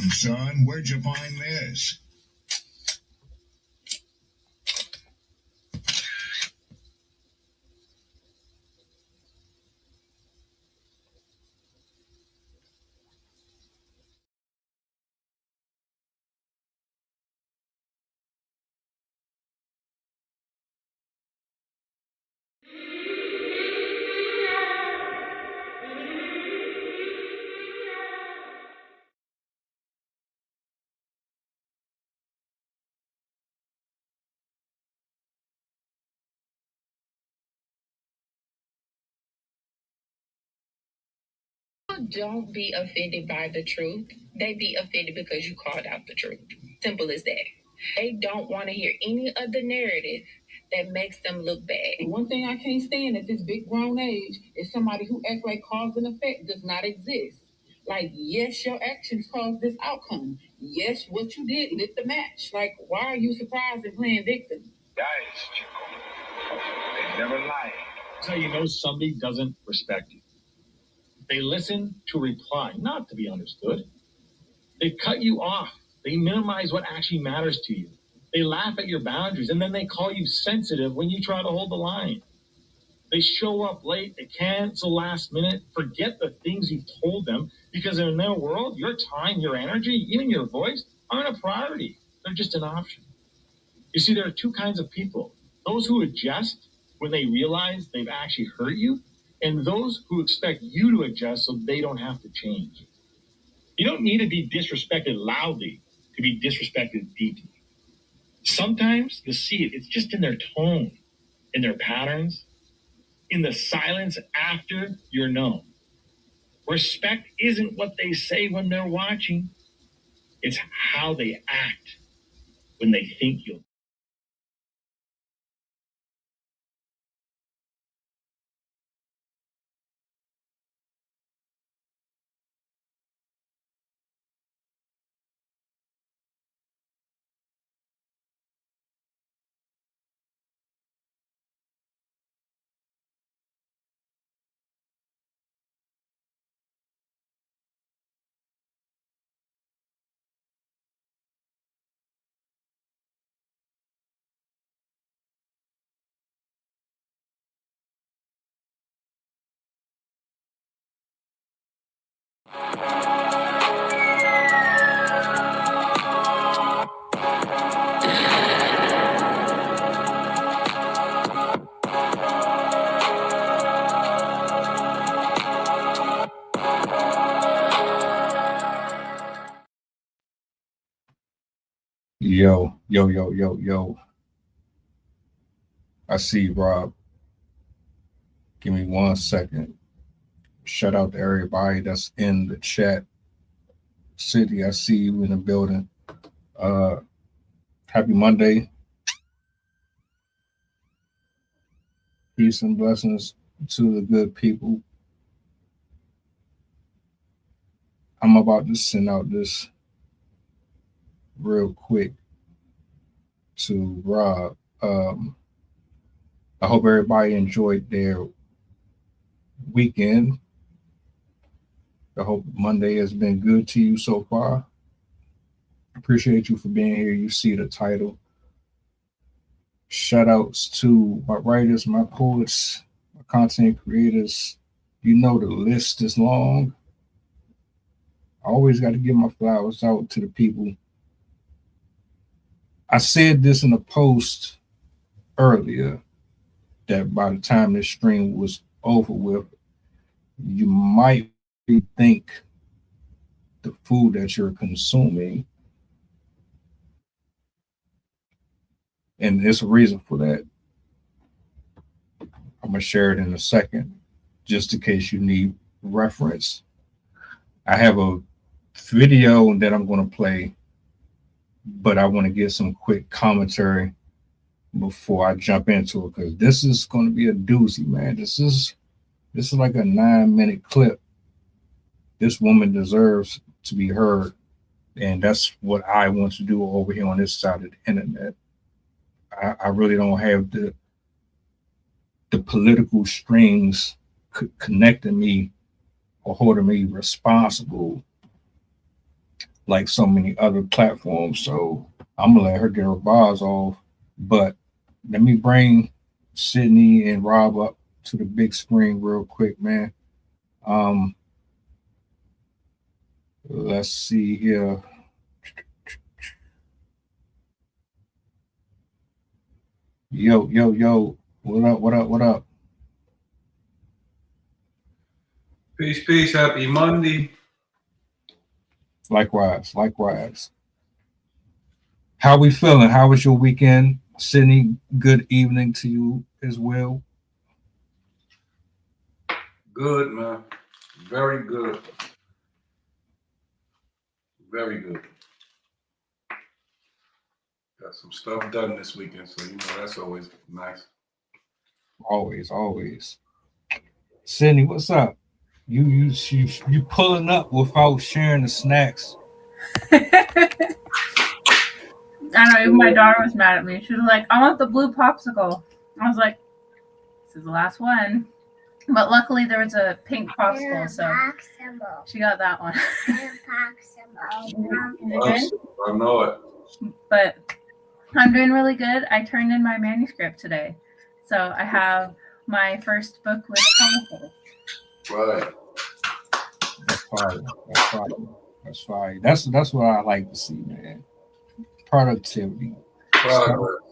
Son, where'd you find this? Don't be offended by the truth. They be offended because you called out the truth. Simple as that. They don't want to hear any other narrative that makes them look bad. And one thing I can't stand at this big grown age is somebody who acts like cause and effect does not exist. Like, yes, your actions caused this outcome. Yes, what you did lit the match. Like, why are you surprised and playing victim? Guys, Chico. They never lie. That's how you know somebody doesn't respect you. They listen to reply, not to be understood. They cut you off. They minimize what actually matters to you. They laugh at your boundaries, and then they call you sensitive when you try to hold the line. They show up late, they cancel last minute, forget the things you've told them, because in their world, your time, your energy, even your voice aren't a priority. They're just an option. You see, there are two kinds of people. Those who adjust when they realize they've actually hurt you, and those who expect you to adjust so they don't have to change. You don't need to be disrespected loudly to be disrespected deeply. Sometimes you'll see it. It's just in their tone, in their patterns, in the silence after you're known. Respect isn't what they say when they're watching. It's how they act when they think you'll. Yo. I see you, Rob. Give me 1 second. Shout out to everybody that's in the chat. City, I see you in the building. Happy Monday. Peace and blessings to the good people. I'm about to send out this real quick to Rob. I hope everybody enjoyed their weekend. I hope Monday has been good to you so far. Appreciate you for being here. You see the title. Shout outs to my writers, my poets, my content creators. You know the list is long. I always got to give my flowers out to the people. I said this in a post earlier that by the time this stream was over with, you might rethink the food that you're consuming. And there's a reason for that. I'm going to share it in a second, just in case you need reference. I have a video that I'm going to play, but I want to get some quick commentary before I jump into it, because this is going to be a doozy, man. This is like a 9-minute clip. This woman deserves to be heard, and that's what I want to do over here on this side of the internet. I really don't have the political strings connecting me or holding me responsible like so many other platforms. So I'm gonna let her get her bars off. But let me bring Sydney and Rob up to the big screen real quick, man. Um, let's see here. Yo, yo, yo. What up, what up, what up? Peace, peace. Happy Monday. Likewise, likewise. How we feeling? How was your weekend? Sydney, good evening to you as well. Good, man. Very good. Very good. Got some stuff done this weekend, so that's always nice. Always, always. Sydney, what's up? You pulling up without sharing the snacks. I know, even my daughter was mad at me. She was like, I want the blue popsicle. I was like, this is the last one. But luckily there was a pink popsicle, so she got that one. I know it. But I'm doing really good. I turned in my manuscript today. So I have my first book with chemicals. Right. That's fire. That's fire. That's fire. That's what I like to see, man. Productivity. Progress.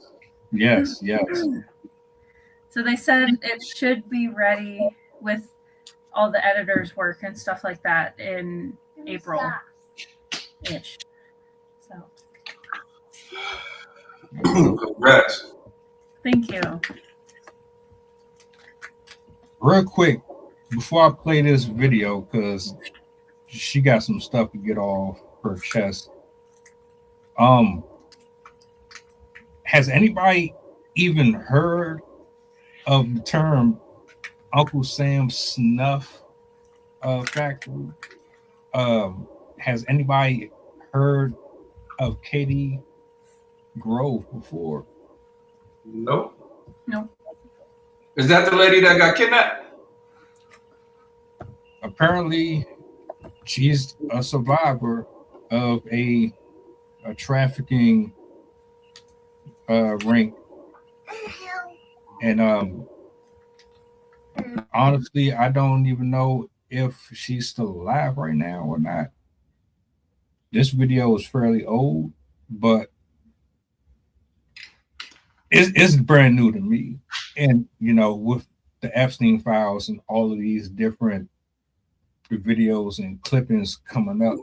Yes, yes. So they said it should be ready with all the editor's work and stuff like that in April-ish. So. Congrats. Thank you. Real quick, before I play this video, because she got some stuff to get off her chest. Has anybody even heard of the term Uncle Sam's Snuff factory? Has anybody heard of Katie Grove before? Nope. No. Is that the lady that got kidnapped? Apparently, she's a survivor of a trafficking ring. And honestly, I don't even know if she's still alive right now or not. This video is fairly old, but it's brand new to me. And with the Epstein files and all of these different videos and clippings coming up,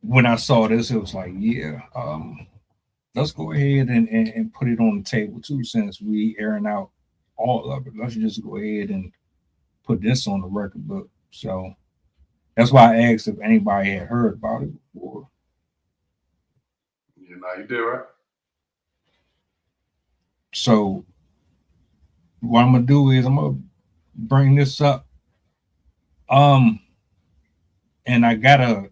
when I saw this, it was like, yeah, let's go ahead and put it on the table too, since we airing out all of it. Let's just go ahead and put this on the record book. So that's why I asked if anybody had heard about it before. You did, right? So what I'm gonna do is I'm gonna bring this up. And I got a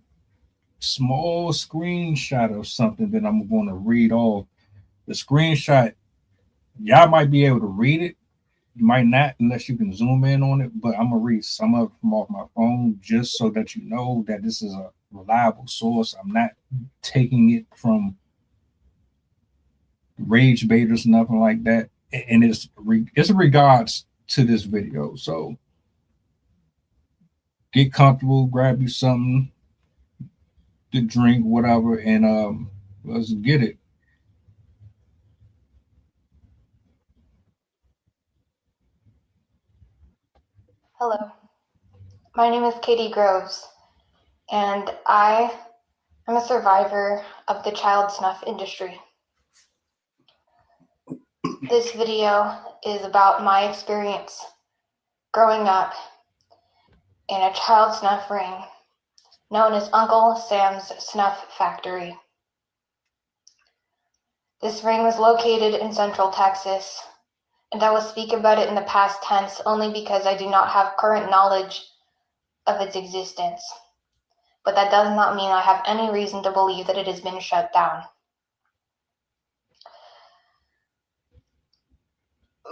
small screenshot of something that I'm going to read off. The screenshot, y'all might be able to read it. You might not unless you can zoom in on it, but I'm going to read some of it from off my phone just so that you know that this is a reliable source. I'm not taking it from rage baiters, nothing like that. And it's in regards to this video. So get comfortable, grab you something to drink, whatever, and let's get it. Hello, my name is Katie Groves, and I am a survivor of the child snuff industry. This video is about my experience growing up in a child snuff ring known as Uncle Sam's Snuff Factory. This ring was located in Central Texas, and I will speak about it in the past tense only because I do not have current knowledge of its existence. But that does not mean I have any reason to believe that it has been shut down.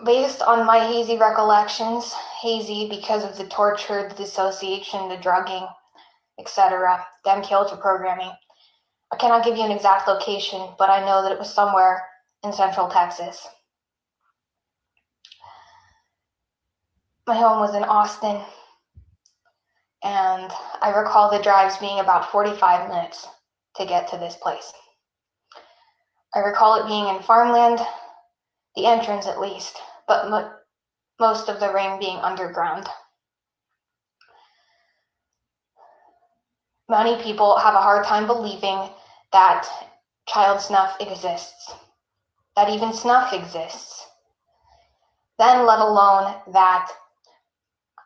Based on my hazy recollections, hazy because of the torture, the dissociation, the drugging, etc., them killed for programming. I cannot give you an exact location, but I know that it was somewhere in Central Texas. My home was in Austin, and I recall the drives being about 45 minutes to get to this place. I recall it being in farmland, the entrance at least, but most of the ring being underground. Many people have a hard time believing that child snuff exists, that even snuff exists, then let alone that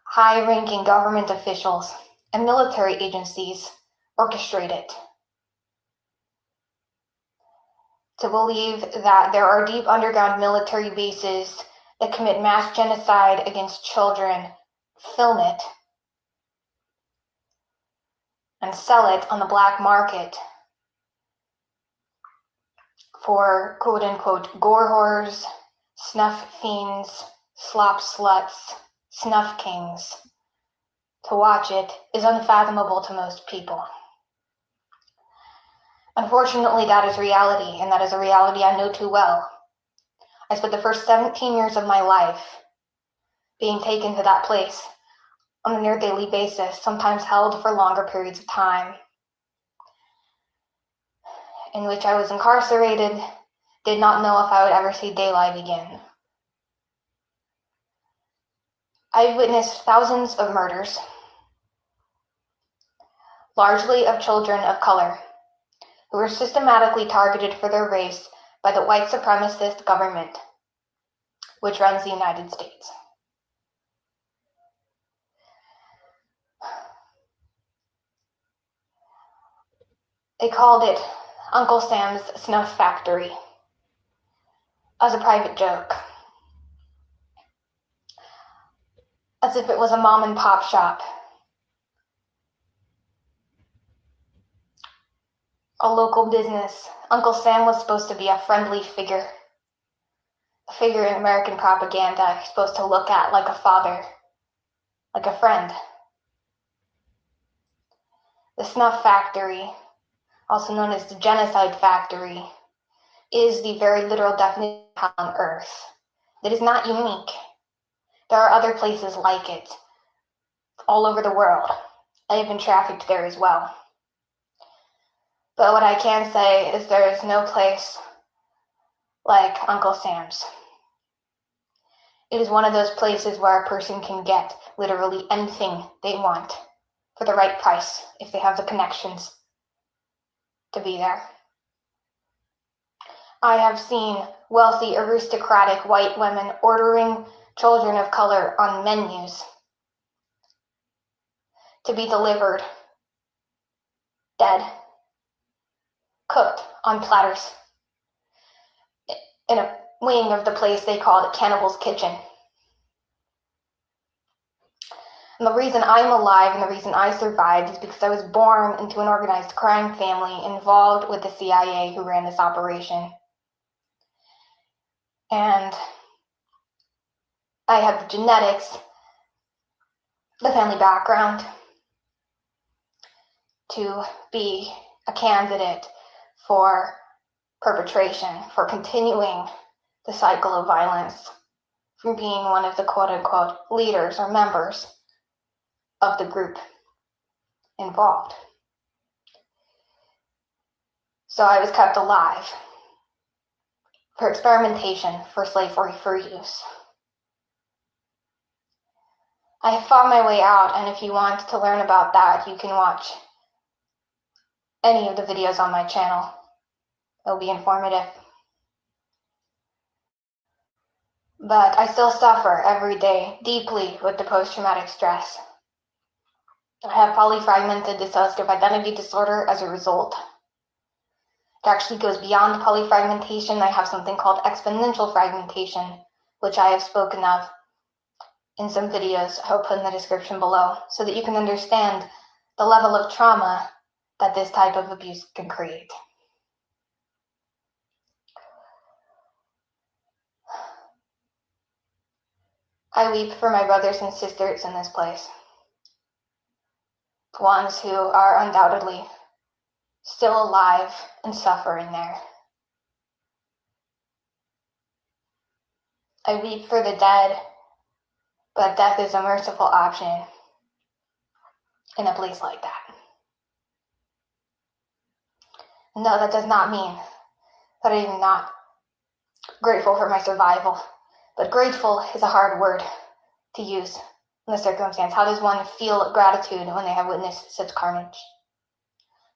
high-ranking government officials and military agencies orchestrate it. To believe that there are deep underground military bases that commit mass genocide against children, film it, and sell it on the black market for quote-unquote gore whores, snuff fiends, slop sluts, snuff kings. To watch it is unfathomable to most people. Unfortunately, that is reality, and that is a reality I know too well. I spent the first 17 years of my life being taken to that place on a near daily basis, sometimes held for longer periods of time, in which I was incarcerated, did not know if I would ever see daylight again. I've witnessed thousands of murders, largely of children of color, who were systematically targeted for their race by the white supremacist government, which runs the United States. They called it Uncle Sam's Snuff Factory as a private joke, as if it was a mom and pop shop, a local business. Uncle Sam was supposed to be a friendly figure, a figure in American propaganda, supposed to look at like a father, like a friend. The Snuff Factory, also known as the Genocide Factory, is the very literal definition of hell on earth. It is not unique. There are other places like it all over the world. I have been trafficked there as well. But what I can say is there is no place like Uncle Sam's. It is one of those places where a person can get literally anything they want for the right price if they have the connections to be there. I have seen wealthy, aristocratic white women ordering children of color on menus to be delivered dead, cooked on platters in a wing of the place they called Cannibal's Kitchen. And the reason I'm alive and the reason I survived is because I was born into an organized crime family involved with the CIA who ran this operation. And I have the genetics, the family background to be a candidate for perpetration, for continuing the cycle of violence, from being one of the quote-unquote leaders or members of the group involved. So I was kept alive for experimentation, for slavery, for use. I have fought my way out, and if you want to learn about that, you can watch any of the videos on my channel. It'll be informative. But I still suffer every day deeply with the post-traumatic stress. I have polyfragmented dissociative identity disorder as a result. It actually goes beyond polyfragmentation. I have something called exponential fragmentation, which I have spoken of in some videos I'll put in the description below, so that you can understand the level of trauma that this type of abuse can create. I weep for my brothers and sisters in this place. the ones who are undoubtedly still alive and suffering there. I weep for the dead, but death is a merciful option in a place like that. No, that does not mean that I am not grateful for my survival, but grateful is a hard word to use in the circumstance. How does one feel gratitude when they have witnessed such carnage?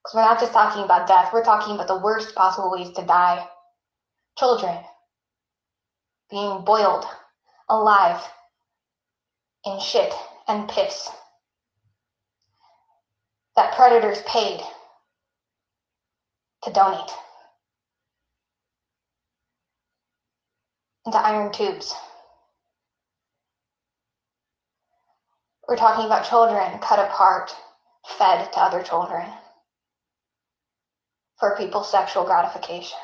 Because we're not just talking about death, we're talking about the worst possible ways to die. Children being boiled alive in shit and piss that predators paid to donate into iron tubes. We're talking about children cut apart, fed to other children for people's sexual gratification.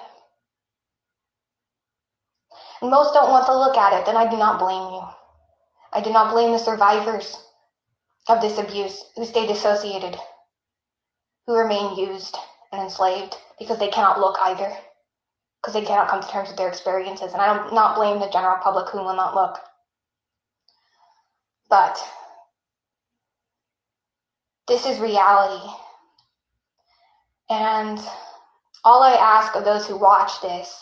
And most don't want to look at it, and I do not blame you. I do not blame the survivors of this abuse who stay dissociated, who remain used and enslaved because they cannot look either, because they cannot come to terms with their experiences. And I do not blame the general public who will not look. But this is reality. And all I ask of those who watch this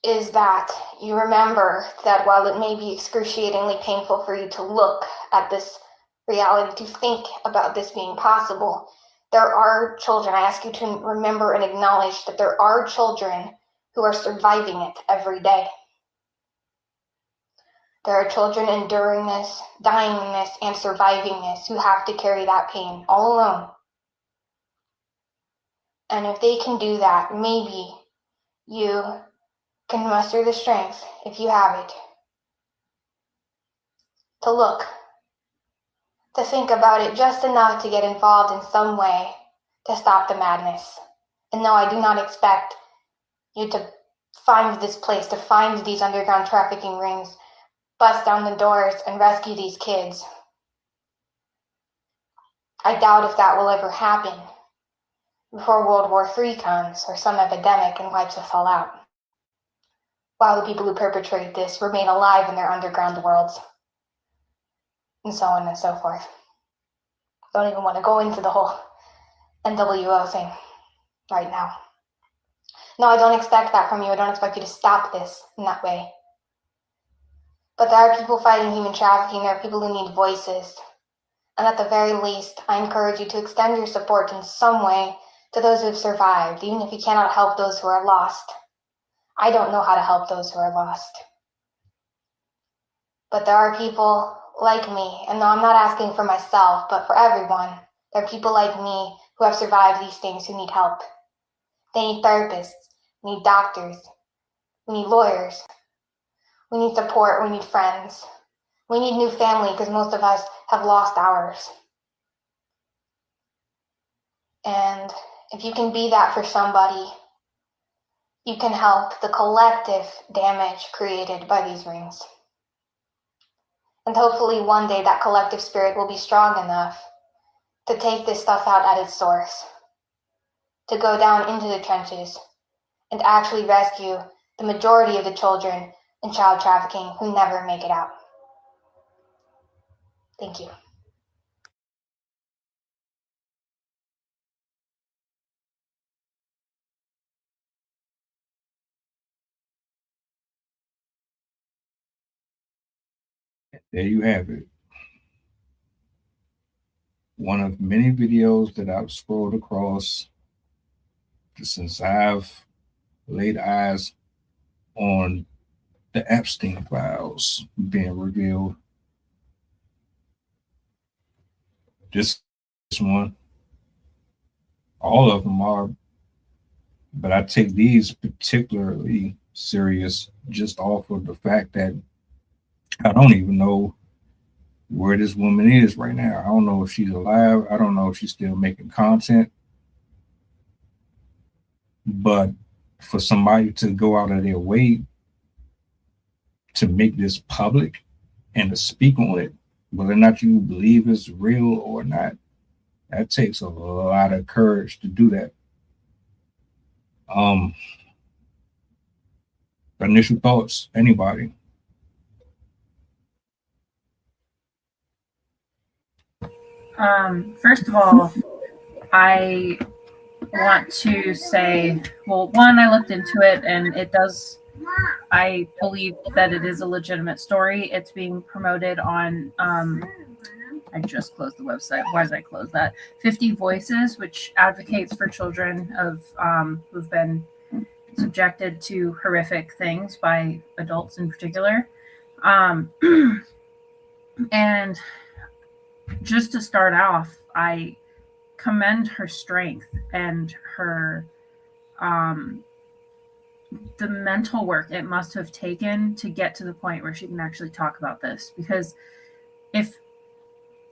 is that you remember that while it may be excruciatingly painful for you to look at this reality, to think about this being possible, there are children. I ask you to remember and acknowledge that there are children who are surviving it every day. There are children enduring this, dying in this, and surviving this, who have to carry that pain all alone. And if they can do that, maybe you can muster the strength, if you have it, to look, to think about it just enough to get involved in some way to stop the madness. And no, I do not expect you to find this place, to find these underground trafficking rings, bust down the doors, and rescue these kids. I doubt if that will ever happen before World War III comes or some epidemic and wipes us all out, while the people who perpetrate this remain alive in their underground worlds, and so on and so forth. Don't even want to go into the whole NWO thing right now. No, I don't expect that from you. I don't expect you to stop this in that way. But there are people fighting human trafficking. There are people who need voices. And at the very least, I encourage you to extend your support in some way to those who have survived, even if you cannot help those who are lost. I don't know how to help those who are lost. But there are people like me, and no, I'm not asking for myself, but for everyone. There are people like me who have survived these things who need help. They need therapists, we need doctors, we need lawyers, we need support, we need friends. We need new family because most of us have lost ours. And if you can be that for somebody, you can help the collective damage created by these rings. And hopefully one day that collective spirit will be strong enough to take this stuff out at its source, to go down into the trenches and actually rescue the majority of the children in child trafficking who never make it out. Thank you. There you have it. One of many videos that I've scrolled across since I've laid eyes on the Epstein files being revealed. This one, all of them are, but I take these particularly serious just off of the fact that I don't even know where this woman is right now. I don't know if she's alive. I don't know if she's still making content. But for somebody to go out of their way to make this public and to speak on it whether or not you believe it's real or not, that takes a lot of courage to do that. Initial thoughts, anybody? First of all, I want to say, well, one, I looked into it and it does, I believe that it is a legitimate story. It's being promoted on, I just closed the website. Why did I close that? 50 Voices, which advocates for children of who've been subjected to horrific things by adults in particular. And just to start off, I commend her strength and her the mental work it must have taken to get to the point where she can actually talk about this, because if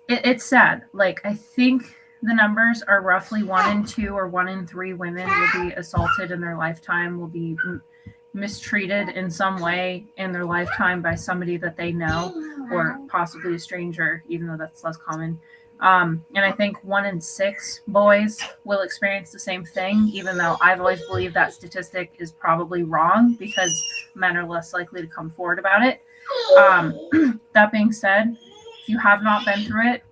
it's sad, like I think the numbers are roughly 1 in 2 or 1 in 3 women will be assaulted in their lifetime, will be mistreated in some way in their lifetime by somebody that they know, or possibly a stranger, even though that's less common. And I think 1 in 6 boys will experience the same thing, even though I've always believed that statistic is probably wrong because men are less likely to come forward about it. That being said, if you have not been through it,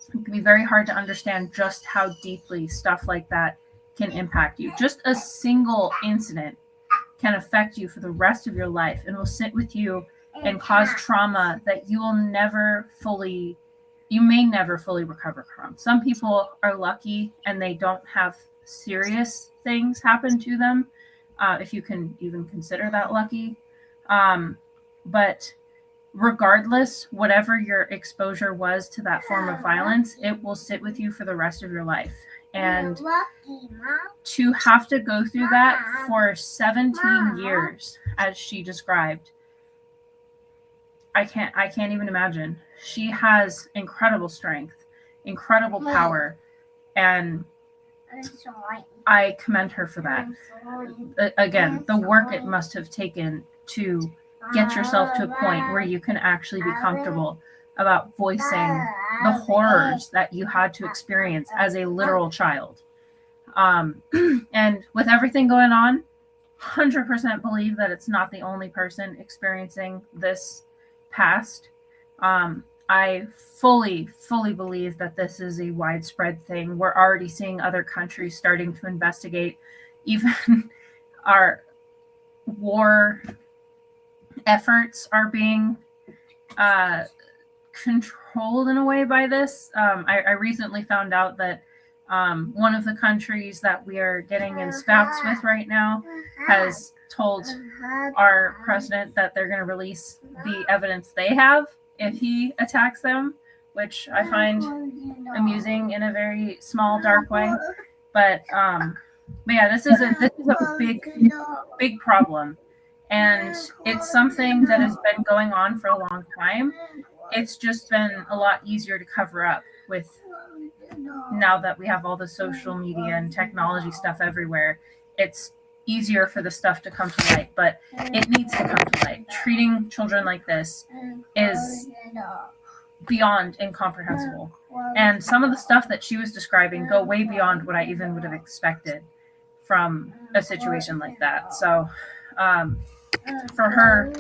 it can be very hard to understand just how deeply stuff like that can impact you. Just a single incident can affect you for the rest of your life and will sit with you and cause trauma that you may never fully recover from. Some people are lucky and they don't have serious things happen to them, if you can even consider that lucky. But regardless, whatever your exposure was to that form of violence, it will sit with you for the rest of your life. And to have to go through that for 17 years, as she described, I can't even imagine. She has incredible strength, incredible power, and I commend her for that. Again, the work it must have taken to get yourself to a point where you can actually be comfortable about voicing the horrors that you had to experience as a literal child. And with everything going on, 100% believe that it's not the only person experiencing this past. I fully believe that this is a widespread thing. We're already seeing other countries starting to investigate. Even our war efforts are being controlled in a way by this. I recently found out that one of the countries that we are getting in spouts with right now has told our president that they're going to release the evidence they have if he attacks them, which I find amusing in a very small, dark way. But yeah, this is a big problem, and it's something that has been going on for a long time. It's just been a lot easier to cover up with now that we have all the social media and technology stuff everywhere. It's easier for the stuff to come to light, but it needs to come to light. Treating children like this is beyond incomprehensible. And some of the stuff that she was describing go way beyond what I even would have expected from a situation like that. So for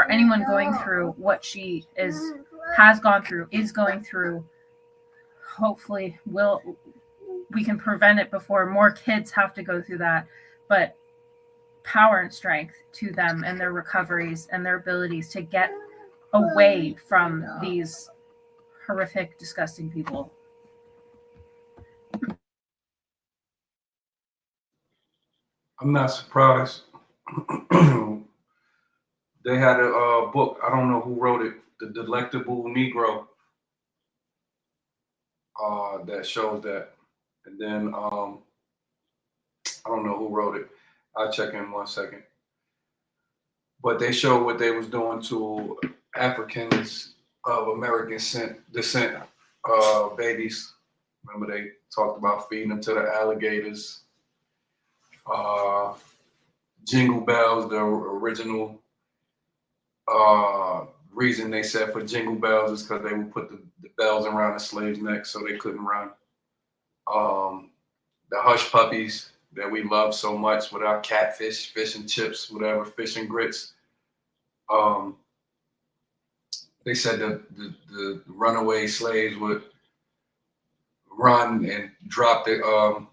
anyone going through what she is going through, hopefully we can prevent it before more kids have to go through that. But power and strength to them and their recoveries and their abilities to get away from these horrific, disgusting people. I'm not surprised. They had a book. I don't know who wrote it. The Delectable Negro. That shows that. And then I don't know who wrote it. I'll check in 1 second. But they showed what they was doing to Africans of American descent, babies. Remember they talked about feeding them to the alligators. Jingle Bells, the original reason they said for jingle bells is because they would put the bells around the slaves' necks so they couldn't run. The hush puppies that we love so much with our catfish, fish and chips, whatever, fish and grits. They said the runaway slaves would run and drop the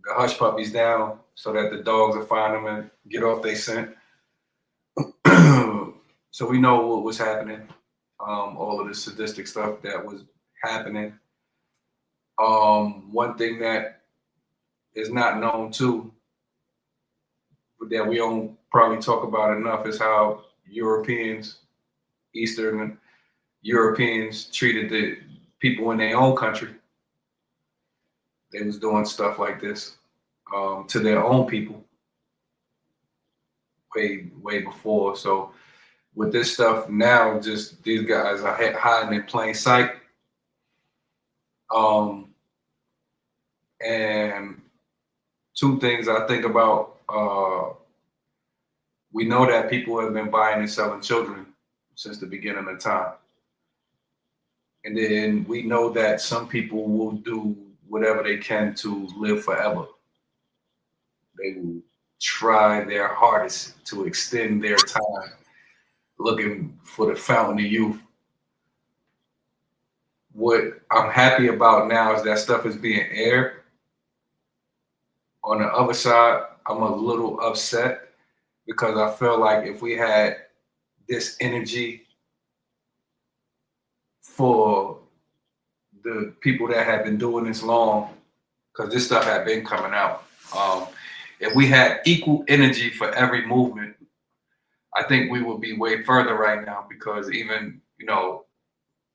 hush puppies down so that the dogs would find them and get off their scent. So we know what was happening, all of the sadistic stuff that was happening. One thing that is not known too, that we don't probably talk about enough, is how Eastern Europeans treated the people in their own country. They was doing stuff like this to their own people way before. So with this stuff now, just these guys are hiding in plain sight. And two things I think about, we know that people have been buying and selling children since the beginning of time. And then we know that some people will do whatever they can to live forever. They will try their hardest to extend their time looking for the fountain of youth. What I'm happy about now is that stuff is being aired. On the other side, I'm a little upset because I feel like if we had this energy for the people that have been doing this long, because this stuff had been coming out. If we had equal energy for every movement, I think we would be way further right now, because even,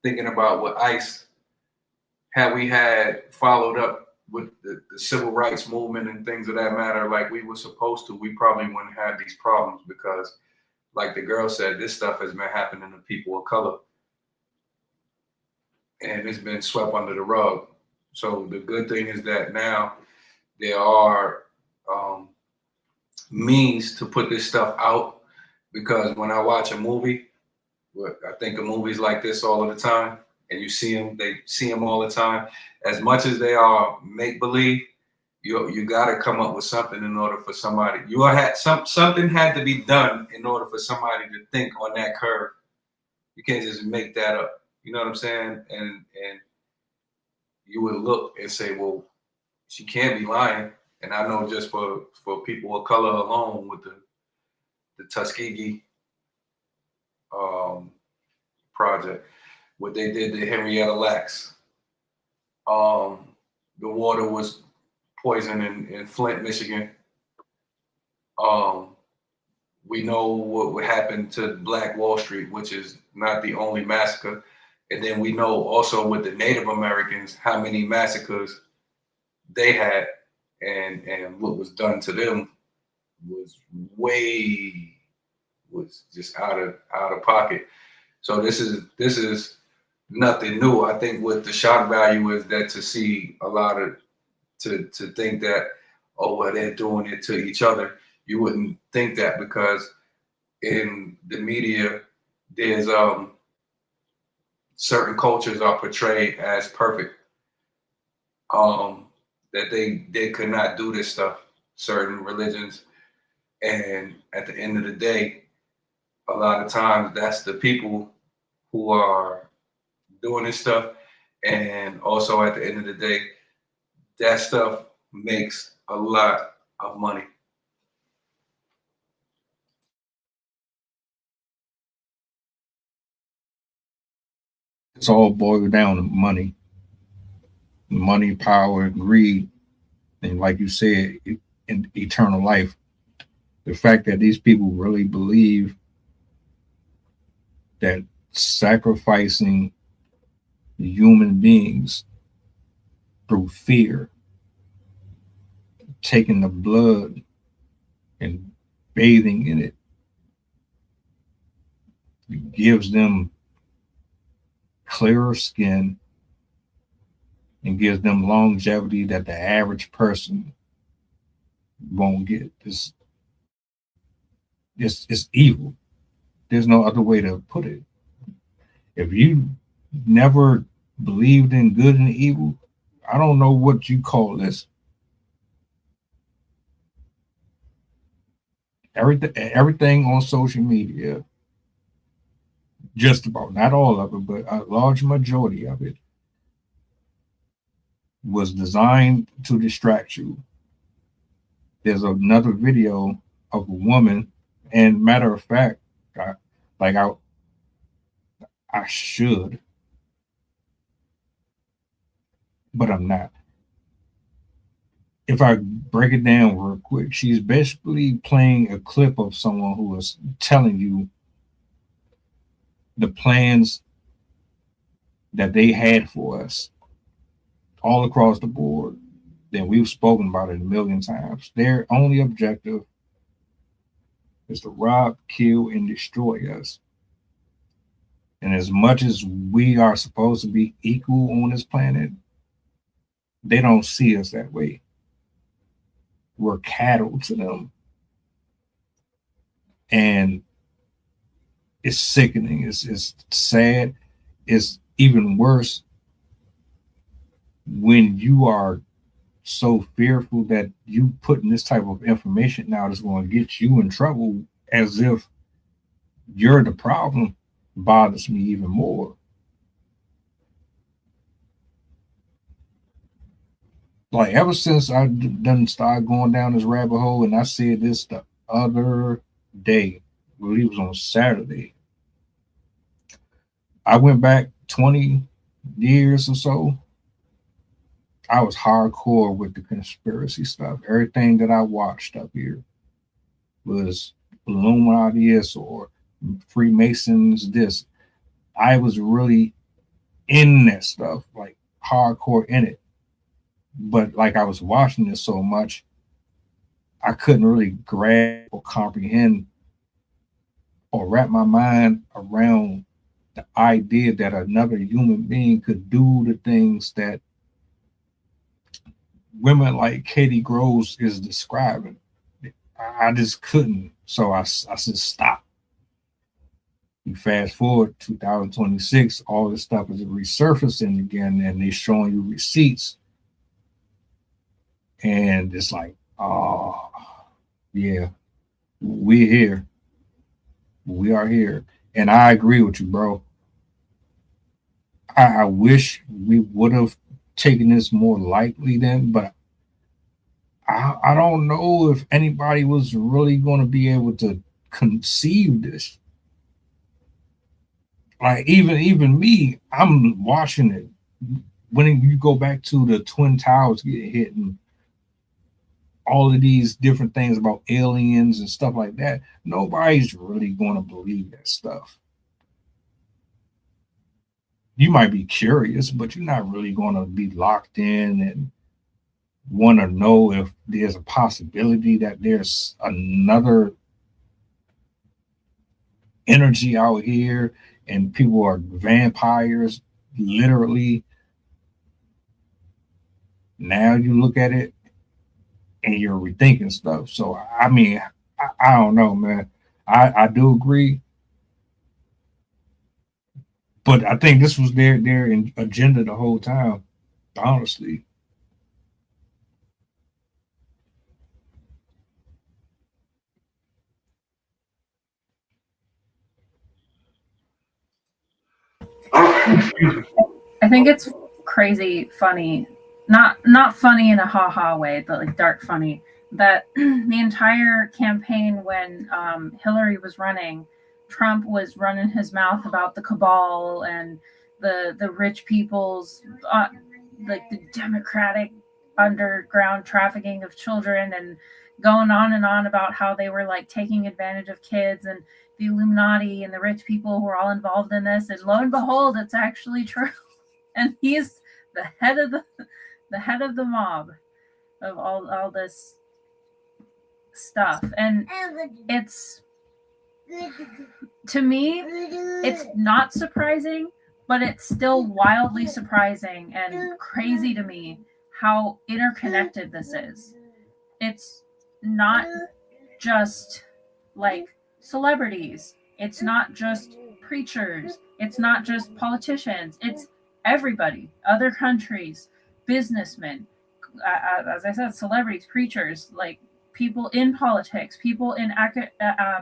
thinking about what ICE, had we had followed up with the civil rights movement and things of that matter like we were supposed to, we probably wouldn't have these problems, because like the girl said, this stuff has been happening to people of color and it's been swept under the rug. So the good thing is that now there are means to put this stuff out, because when I watch a movie, I think of movies like this all of the time, and you see them, they see them all the time. As much as they are make-believe, you got to come up with something in order for somebody. Something had to be done in order for somebody to think on that curve. You can't just make that up. You know what I'm saying? And you would look and say, well, she can't be lying. And I know just for people of color alone, with the Tuskegee project, what they did to Henrietta Lacks. The water was poison in Flint, Michigan. We know what happened to Black Wall Street, which is not the only massacre. And then we know also with the Native Americans, how many massacres they had, and what was done to them was just out of pocket. So this is nothing new. I think what the shock value is that to see a lot of, to think that, oh, well, they're doing it to each other. You wouldn't think that, because in the media, there's certain cultures are portrayed as perfect. That they could not do this stuff, certain religions. And at the end of the day, a lot of times that's the people who are doing this stuff. And also at the end of the day, that stuff makes a lot of money. It's all boiled down to money, power, greed, and like you said, in eternal life. The fact that these people really believe that sacrificing human beings through fear, taking the blood and bathing in it, gives them clearer skin and gives them longevity that the average person won't get. It's evil. There's no other way to put it. If you never believed in good and evil, I don't know what you call this. Everything on social media, just about, not all of it, but a large majority of it, was designed to distract you. There's another video of a woman, and matter of fact, I should, but I'm not. If I break it down real quick, she's basically playing a clip of someone who is telling you the plans that they had for us all across the board. Then we've spoken about it a million times. Their only objective is to rob, kill, and destroy us. And as much as we are supposed to be equal on this planet, they don't see us that way. We're cattle to them. And it's sickening. It's sad. It's even worse when you are so fearful that you putting this type of information out is going to get you in trouble, as if you're the problem, bothers me even more. Like, ever since I done started going down this rabbit hole, and I said this the other day, I believe it was on Saturday, I went back 20 years or so. I was hardcore with the conspiracy stuff. Everything that I watched up here was Illuminati or Freemasons this. I was really in that stuff, like hardcore in it. But like, I was watching this so much, I couldn't really grasp or comprehend or wrap my mind around the idea that another human being could do the things that women like Katie Groves is describing. I just couldn't. So I said, stop. You fast forward 2026, all this stuff is resurfacing again, and they're showing you receipts. And it's like, oh, yeah, we're here. We are here. And I agree with you, bro. I wish we would have taken this more lightly then, but I don't know if anybody was really going to be able to conceive this. Like, even me, I'm watching it. When you go back to the Twin Towers getting hit and all of these different things about aliens and stuff like that, nobody's really going to believe that stuff. You might be curious, but you're not really going to be locked in and want to know if there's a possibility that there's another energy out here and people are vampires, literally. Now you look at it and you're rethinking stuff. So, I mean, I don't know, man. I do agree. But I think this was their agenda the whole time, honestly. I think it's crazy funny, not funny in a ha-ha way, but like dark funny, that the entire campaign when Hillary was running, Trump was running his mouth about the cabal and the rich people's like the democratic underground trafficking of children, and going on and on about how they were like taking advantage of kids, and the Illuminati and the rich people who are all involved in this. And lo and behold, it's actually true. And he's the head of the mob of all this stuff. And it's, to me, it's not surprising, but it's still wildly surprising and crazy to me how interconnected this is. It's not just like celebrities. It's not just preachers. It's not just politicians. It's everybody, other countries, businessmen, as I said, celebrities, preachers, like people in politics, people in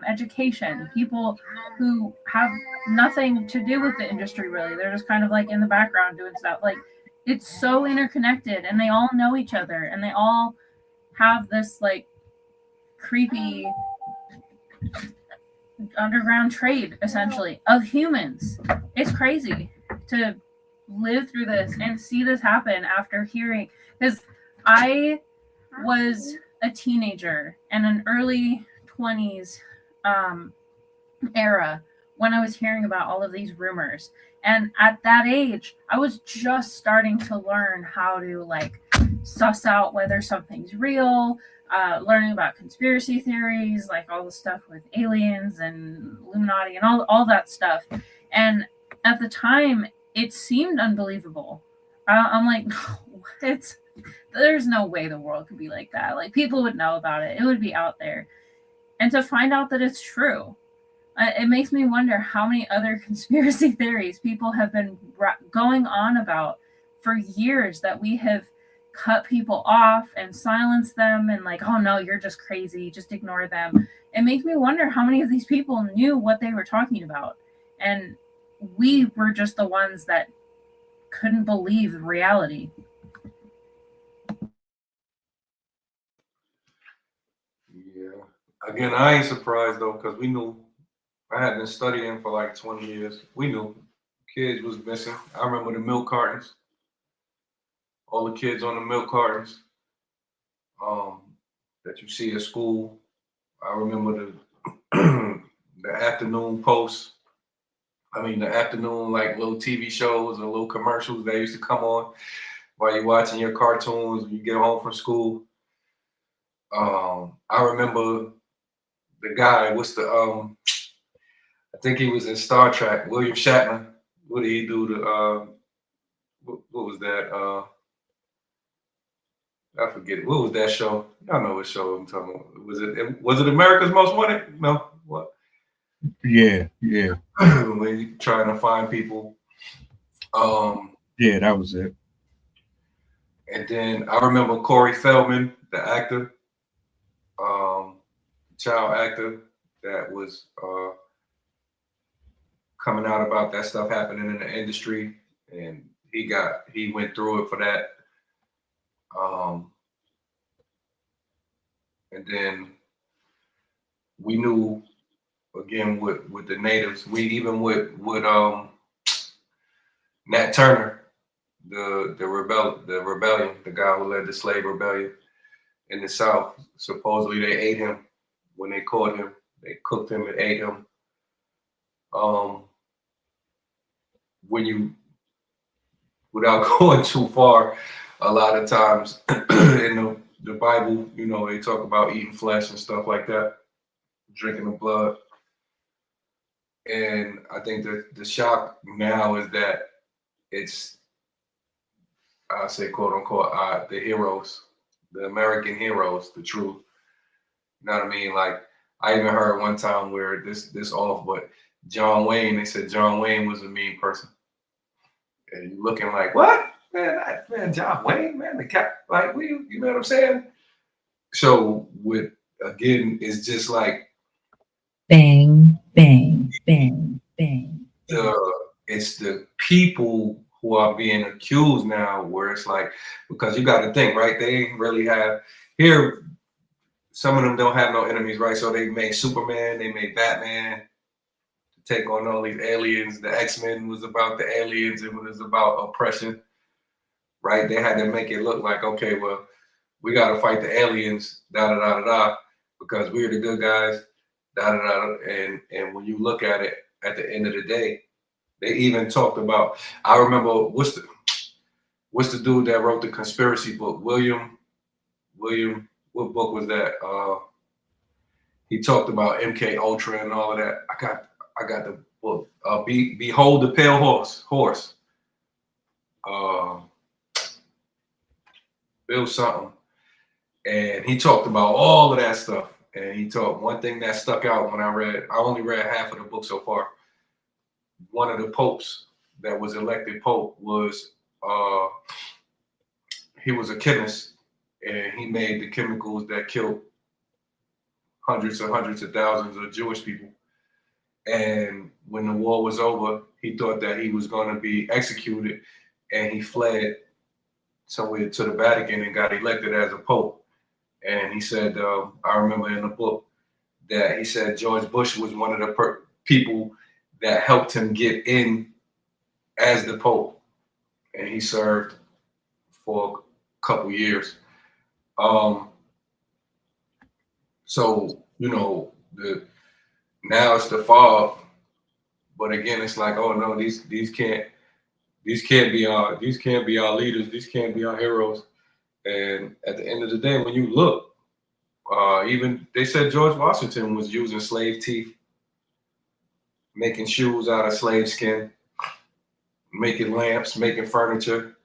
education, people who have nothing to do with the industry really. They're just kind of like in the background doing stuff. Like it's so interconnected, and they all know each other, and they all have this like creepy underground trade essentially of humans. It's crazy to live through this and see this happen after hearing, because I was a teenager in an early 20s era when I was hearing about all of these rumors. And at that age, I was just starting to learn how to like suss out whether something's real, learning about conspiracy theories, like all the stuff with aliens and Illuminati and all that stuff. And at the time, it seemed unbelievable. I'm like, no, there's no way the world could be like that. Like people would know about it. It would be out there. And to find out that it's true, it makes me wonder how many other conspiracy theories people have been going on about for years that we have cut people off and silenced them and like, oh no, you're just crazy, just ignore them. It makes me wonder how many of these people knew what they were talking about. And we were just the ones that couldn't believe reality. Yeah. Again, I ain't surprised though, because we knew. I had been studying for like 20 years. We knew kids was missing. I remember the milk cartons. All the kids on the milk cartons that you see at school. I remember the afternoon posts. I mean, the afternoon like little TV shows or little commercials that used to come on while you're watching your cartoons when you get home from school. I remember the guy. What's the I think he was in Star Trek. William Shatner. What did he do to? What was that? I forget it. What was that show? Y'all know what show I'm talking about. Was it America's Most Wanted? No. What? Yeah. When you trying to find people. Yeah, that was it. And then I remember Corey Feldman, the actor, child actor that was coming out about that stuff happening in the industry, and he went through it for that. And then we knew again with the natives, we even with Nat Turner, the rebellion, the guy who led the slave rebellion in the South. Supposedly they ate him when they caught him. They cooked him and ate him. Without going too far, a lot of times in the Bible, you know, they talk about eating flesh and stuff like that, drinking the blood. And I think that the shock now is that it's, I say, quote unquote, the heroes, the American heroes, the truth. You know what I mean? Like, I even heard one time where this off, but John Wayne, they said John Wayne was a mean person. And you're looking like, what? Man, John Wayne, man, the cat, like, you know what I'm saying? So again, it's just like bang, bang, bang, bang. It's the people who are being accused now, where it's like, because you got to think, right? They ain't really have here. Some of them don't have no enemies, right? So they made Superman, they made Batman to take on all these aliens. The X-Men was about the aliens, it was about oppression, right? They had to make it look like, okay, well, we got to fight the aliens, because we're the good guys, And when you look at it, at the end of the day, they even talked about, I remember, what's the dude that wrote the conspiracy book? William, what book was that? He talked about MK Ultra and all of that. I got the book. Behold the Pale Horse. Bill something. And he talked about all of that stuff. and he taught one thing that stuck out when I only read half of the book so far. One of the popes that was elected pope was he was a chemist, and he made the chemicals that killed hundreds of thousands of Jewish people. And when the war was over, he thought that he was going to be executed, and he fled somewhere to the Vatican and got elected as a pope. And he said, I remember in the book that he said George Bush was one of the people that helped him get in as the pope, and he served for a couple years. So now it's the fog, but again, it's like, oh no, these can't be our leaders, these can't be our heroes. And at the end of the day, when you look, even they said George Washington was using slave teeth, making shoes out of slave skin, making lamps, making furniture.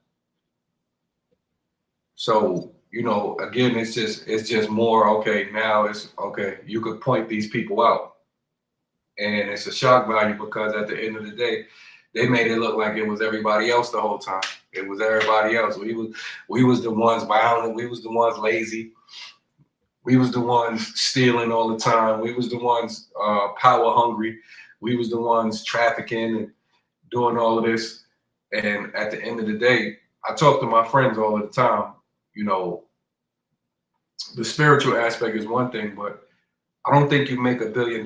So, again, it's just more, okay, now it's okay, you could point these people out. And it's a shock value because at the end of the day, they made it look like it was everybody else the whole time. It was everybody else. We was the ones violent, we was the ones lazy, we was the ones stealing all the time, we was the ones power hungry, we was the ones trafficking and doing all of this. And at the end of the day, I talk to my friends all the time. The spiritual aspect is one thing, but I don't think you make $1 billion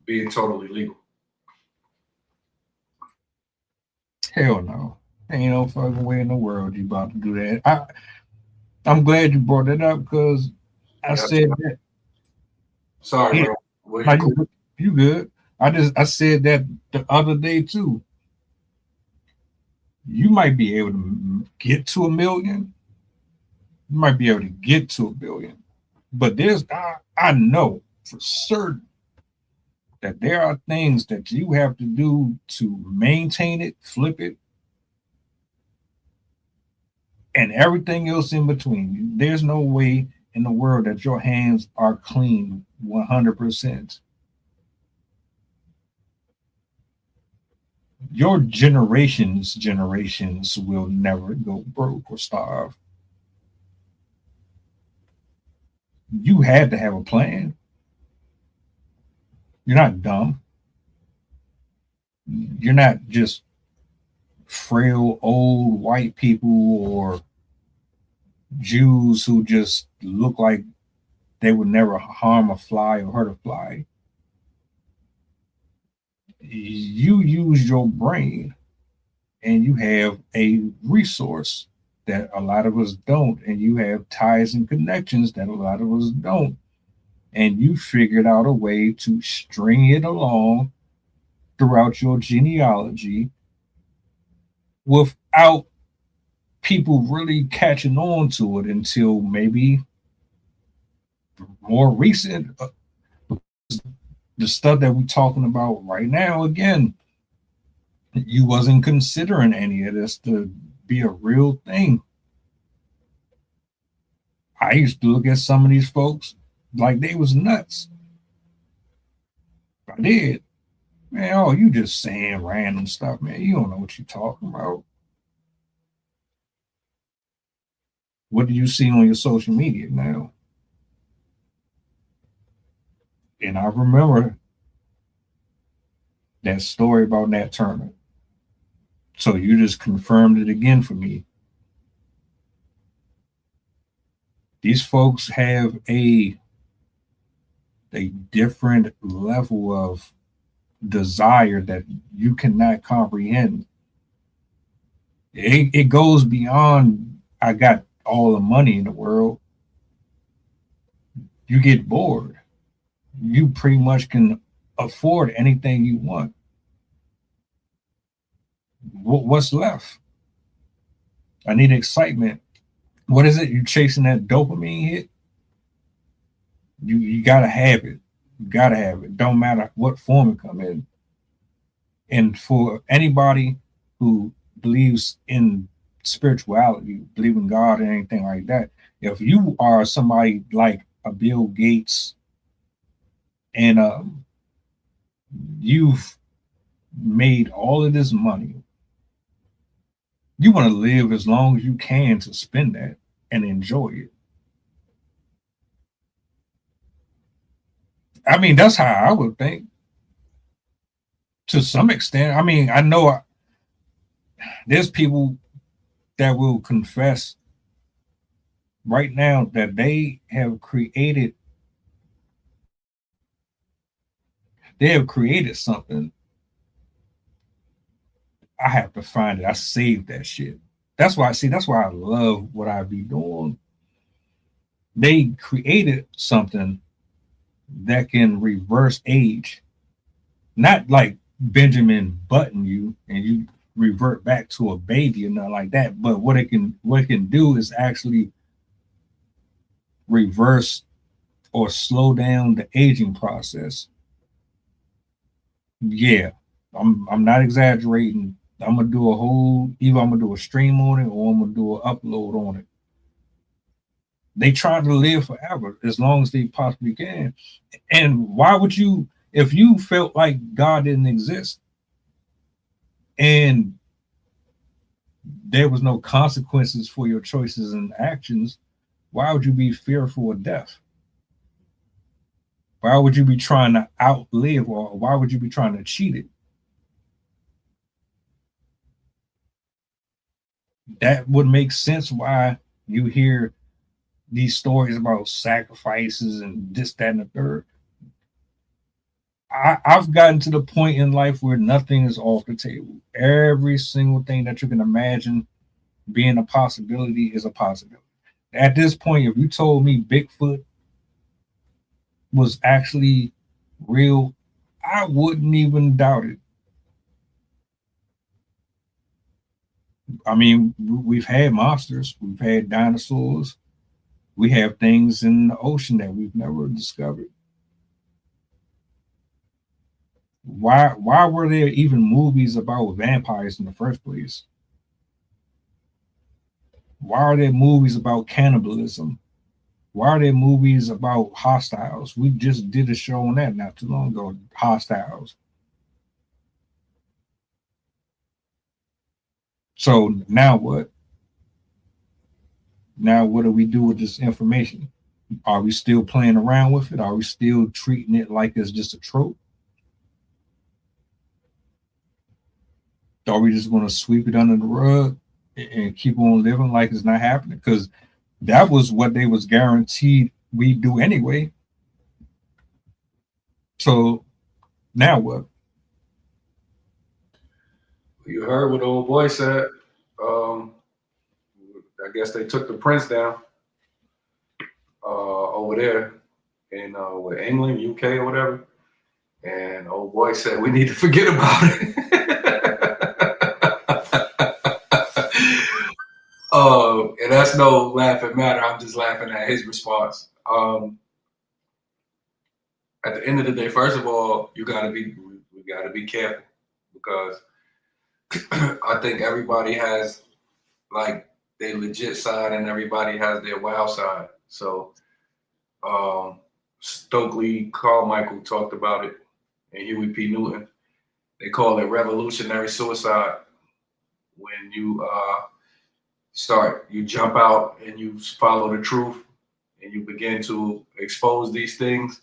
being totally legal. Hell no. Ain't no fucking way in the world you about to do that. I'm glad you brought that up because I said that. Sorry, yeah, bro. Like, you good. I said that the other day too. You might be able to get to 1 million. You might be able to get to 1 billion. But I know for certain that there are things that you have to do to maintain it, flip it, and everything else in between. There's no way in the world that your hands are clean 100%. Your generations will never go broke or starve. You had to have a plan. You're not dumb. You're not just frail old white people or Jews who just look like they would never harm a fly or hurt a fly. You use your brain and you have a resource that a lot of us don't, and you have ties and connections that a lot of us don't, and you figured out a way to string it along throughout your genealogy without people really catching on to it until maybe more recent. The stuff that we're talking about right now, again, you wasn't considering any of this to be a real thing. I used to look at some of these folks like they was nuts. I did. Man, oh, you just saying random stuff, man. You don't know what you're talking about. What do you see on your social media now? And I remember that story about Nat Turner. So you just confirmed it again for me. These folks have a different level of desire that you cannot comprehend. It goes beyond, I got all the money in the world. You get bored. You pretty much can afford anything you want. What's left? I need excitement. What is it? You chasing that dopamine hit? You gotta have it. You gotta have it. Don't matter what form it come in. And for anybody who believes in spirituality, believe in God and anything like that, if you are somebody like a Bill Gates, and you've made all of this money. You want to live as long as you can to spend that and enjoy it. I mean, that's how I would think. To some extent, I mean, I know there's people that will confess right now that they have created something. I have to find it. I saved that shit. That's why I love what I be doing. They created something that can reverse age, not like Benjamin Button you and you revert back to a baby or nothing like that. But what it can do is actually reverse or slow down the aging process. Yeah, I'm not exaggerating. I'm gonna do either I'm gonna do a stream on it or I'm gonna do an upload on it. They try to live forever as long as they possibly can. And why would you, if you felt like God didn't exist and there was no consequences for your choices and actions, why would you be fearful of death? Why would you be trying to outlive, or why would you be trying to cheat it? That would make sense why you hear these stories about sacrifices and this, that, and the third. I've gotten to the point in life where nothing is off the table. Every single thing that you can imagine being a possibility is a possibility. At this point, if you told me Bigfoot was actually real, I wouldn't even doubt it. I mean, we've had monsters, we've had dinosaurs, we have things in the ocean that we've never discovered. Why were there even movies about vampires in the first place? Why are there movies about cannibalism? Why are there movies about hostiles? We just did a show on that not too long ago, hostiles. So now what? Now what do we do with this information? Are we still playing around with it? Are we still treating it like it's just a trope? Are we just going to sweep it under the rug and keep on living like it's not happening? Because that was what they was guaranteed we do anyway. So now what? You heard what the old boy said. I guess they took the prince down over there in with England, UK, or whatever. And old boy said we need to forget about it. And that's no laughing matter. I'm just laughing at his response. At the end of the day, first of all, we gotta be careful, because I think everybody has like their legit side and everybody has their wild side. So Stokely Carmichael talked about it, and Huey P. Newton. They call it revolutionary suicide. When you you jump out and you follow the truth and you begin to expose these things,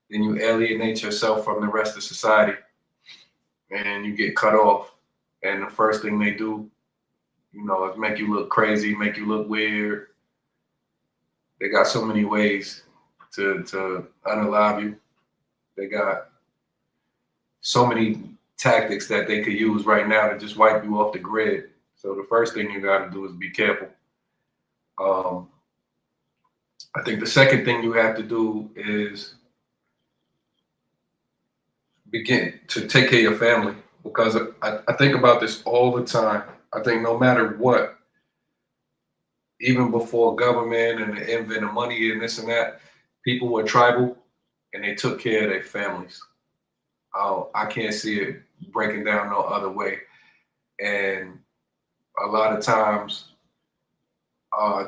then you alienate yourself from the rest of society and you get cut off. And the first thing they do, is make you look crazy, make you look weird. They got so many ways to unalive you. They got so many tactics that they could use right now to just wipe you off the grid. So the first thing you got to do is be careful. I think the second thing you have to do is begin to take care of your family, because I think about this all the time. I think no matter what, even before government and the advent of money and this and that, people were tribal and they took care of their families. I can't see it breaking down no other way. And a lot of times,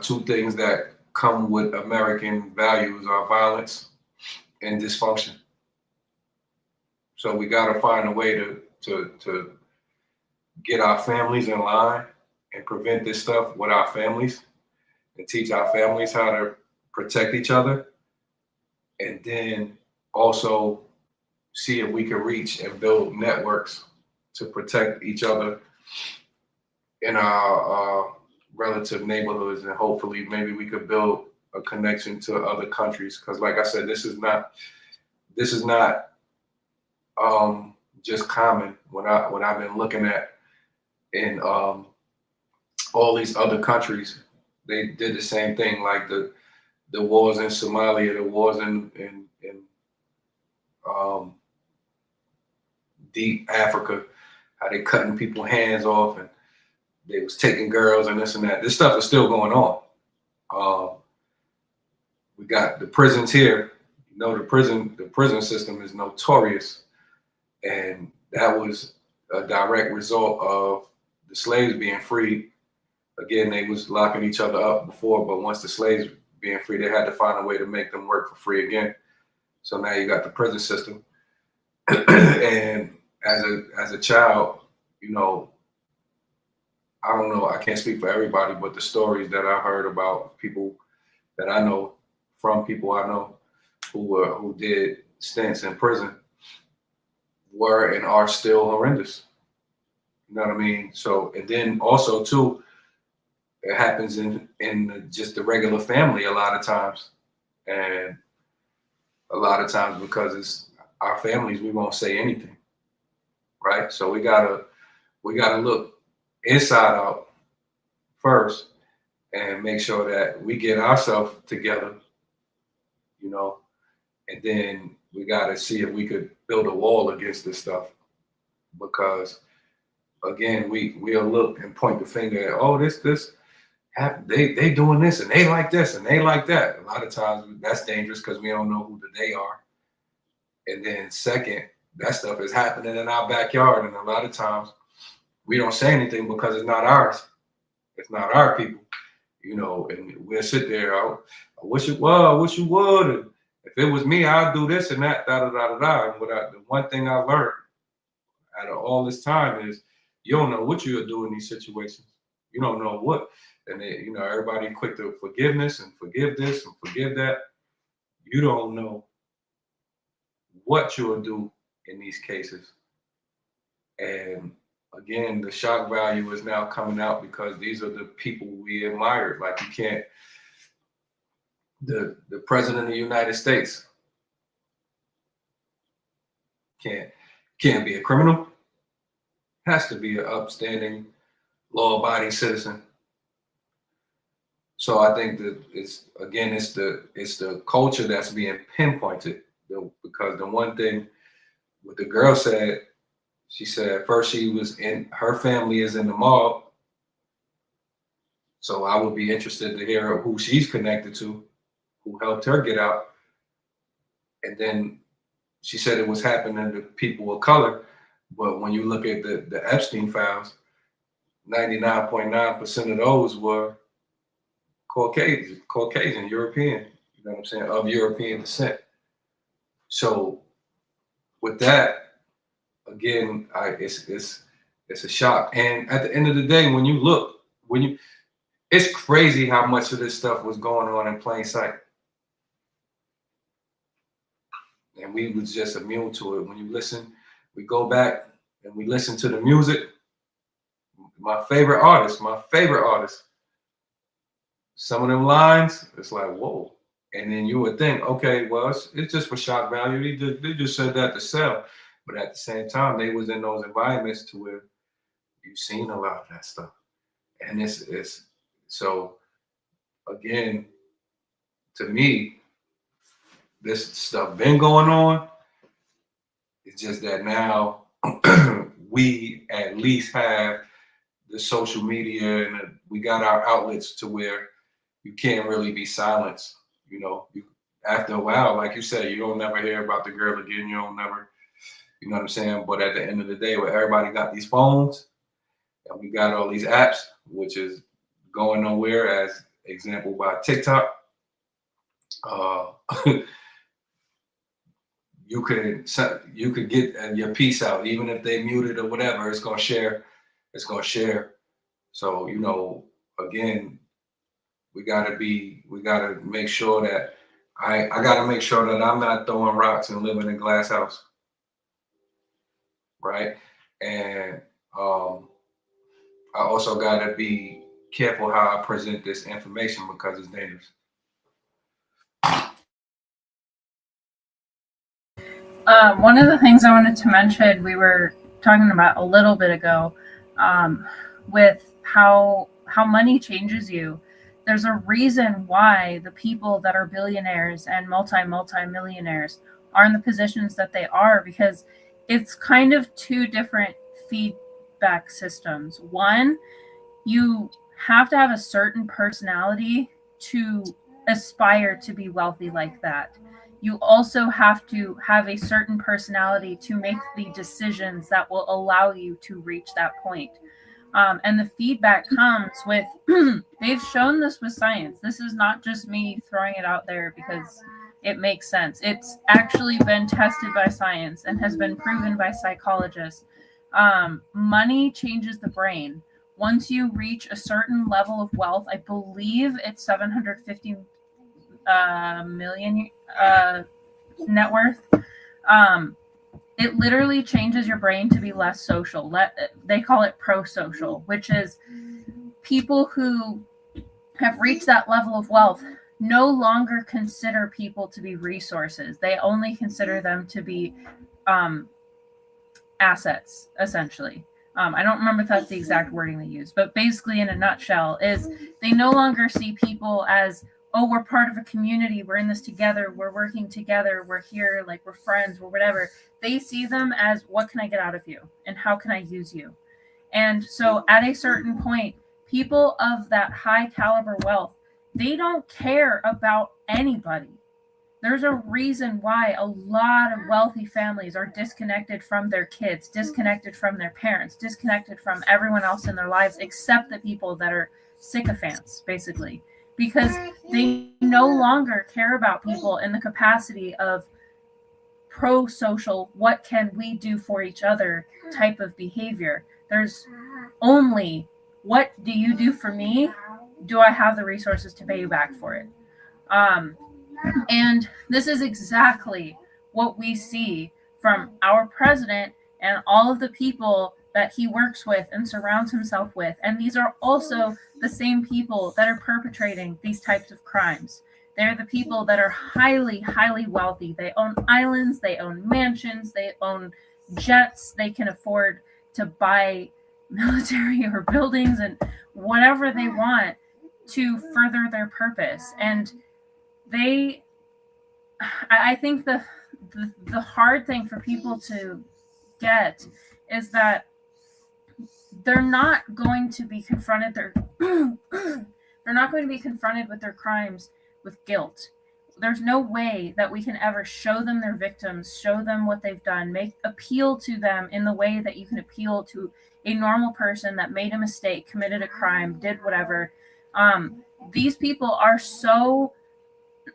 two things that come with American values are violence and dysfunction. So we got to find a way to get our families in line and prevent this stuff with our families and teach our families how to protect each other. And then also see if we can reach and build networks to protect each other in our relative neighborhoods. And hopefully maybe we could build a connection to other countries. Because like I said, this is not just common. When I've been looking at in all these other countries, they did the same thing, like the wars in Somalia, the wars in deep Africa, how they cutting people's hands off and they was taking girls and this and that. This stuff is still going on. We got the prisons here. You know, the prison system is notorious, and that was a direct result of the slaves being freed. Again, they was locking each other up before, but once the slaves being free, they had to find a way to make them work for free again. So now you got the prison system. And as a child, you know, I don't know, I can't speak for everybody, but the stories that I heard about people that I know, from people I know who did stints in prison, were and are still horrendous. You know what I mean? So, and then also too, it happens in just the regular family a lot of times. And a lot of times because it's our families, we won't say anything, right? So we gotta look inside out first and make sure that we get ourselves together, you know, and then we gotta see if we could build a wall against this stuff. Because again, we'll look and point the finger at, oh, they doing this and they like this and they like that. A lot of times that's dangerous because we don't know who the they are. And then second, that stuff is happening in our backyard. And a lot of times we don't say anything because it's not ours. It's not our people, you know, and we'll sit there. I wish it was, I wish you would. And if it was me, I'd do this and that, da da da da da. And the one thing I learned out of all this time is you don't know what you'll do in these situations. You don't know what. And then, you know, everybody quick to forgiveness and forgive this and forgive that. You don't know what you'll do in these cases. And again, the shock value is now coming out because these are the people we admired. Like you can't, the president of the United States can't be a criminal, has to be an upstanding, law-abiding citizen. So I think that it's the culture that's being pinpointed. Because the one thing what the girl said, she said first she was in, her family is in the mob. So I would be interested to hear who she's connected to, who helped her get out. And then she said it was happening to people of color. But when you look at the Epstein files, 99.9% of those were Caucasian, European, you know what I'm saying, of European descent. So with that, again, it's a shock. And at the end of the day, when you look, it's crazy how much of this stuff was going on in plain sight. And we was just immune to it. When you listen, we go back and we listen to the music. My favorite artist, some of them lines, it's like, whoa. And then you would think, okay, well, it's just for shock value. They just said that to sell. But at the same time, they was in those environments to where you've seen a lot of that stuff. And it's so, again, to me, this stuff been going on. It's just that now we at least have the social media and we got our outlets to where you can't really be silenced. You know, after a while, like you said, you don't never hear about the girl again. You don't never, you know what I'm saying? But at the end of the day, where everybody got these phones and we got all these apps, which is going nowhere, as example by TikTok. you could get your piece out, even if they muted or whatever. It's gonna share. It's gonna share. So again, we gotta make sure that I gotta make sure that I'm not throwing rocks and living in a glass house, right? And I also gotta be careful how I present this information because it's dangerous. One of the things I wanted to mention, we were talking about a little bit ago, with how money changes you. There's a reason why the people that are billionaires and multi-millionaires are in the positions that they are, because it's kind of two different feedback systems. One, you have to have a certain personality to aspire to be wealthy like that. You also have to have a certain personality to make the decisions that will allow you to reach that point. And the feedback comes with, they've shown this with science. This is not just me throwing it out there because it makes sense. It's actually been tested by science and has been proven by psychologists. Money changes the brain. Once you reach a certain level of wealth, I believe it's 750 million net worth, it literally changes your brain to be less social. They call it pro-social, which is people who have reached that level of wealth no longer consider people to be resources. They only consider them to be assets, essentially. I don't remember if that's the exact wording they use, but basically in a nutshell is they no longer see people as, oh, we're part of a community, we're in this together, we're working together, we're here, like we're friends, we're whatever. They see them as, what can I get out of you and how can I use you? And so at a certain point, people of that high caliber wealth, they don't care about anybody. There's a reason why a lot of wealthy families are disconnected from their kids, disconnected from their parents, disconnected from everyone else in their lives, except the people that are sycophants, basically, because they no longer care about people in the capacity of pro-social, what can we do for each other type of behavior. There's only, what do you do for me? Do I have the resources to pay you back for it? And this is exactly what we see from our president and all of the people that he works with and surrounds himself with. And these are also the same people that are perpetrating these types of crimes. They're the people that are highly, highly wealthy. They own islands, they own mansions, they own jets, they can afford to buy military or buildings and whatever they want to further their purpose. And I think the hard thing for people to get is that they're not going to be confronted with their crimes with guilt. There's no way that we can ever show them their victims, show them what they've done, appeal to them in the way that you can appeal to a normal person that made a mistake, committed a crime, did whatever. These people are so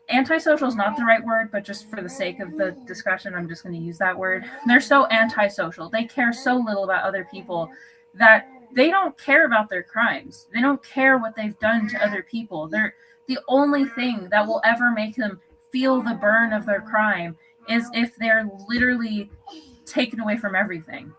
antisocial is not the right word, but just for the sake of the discussion, I'm just going to use that word. They're so antisocial. They care so little about other people that they don't care about their crimes. They don't care what they've done to other people. They're the only thing that will ever make them feel the burn of their crime is if they're literally taken away from everything.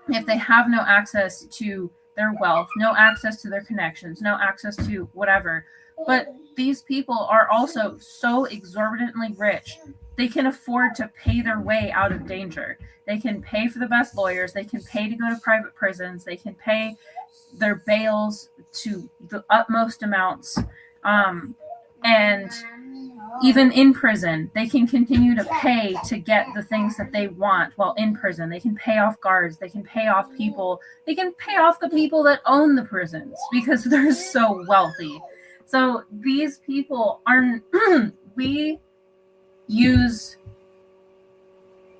If they have no access to their wealth, no access to their connections, no access to whatever. But these people are also so exorbitantly rich, they can afford to pay their way out of danger. They can pay for the best lawyers. They can pay to go to private prisons. They can pay their bails to the utmost amounts. And even in prison, they can continue to pay to get the things that they want while in prison. They can pay off guards. They can pay off people. They can pay off the people that own the prisons because they're so wealthy. So these people are, we use,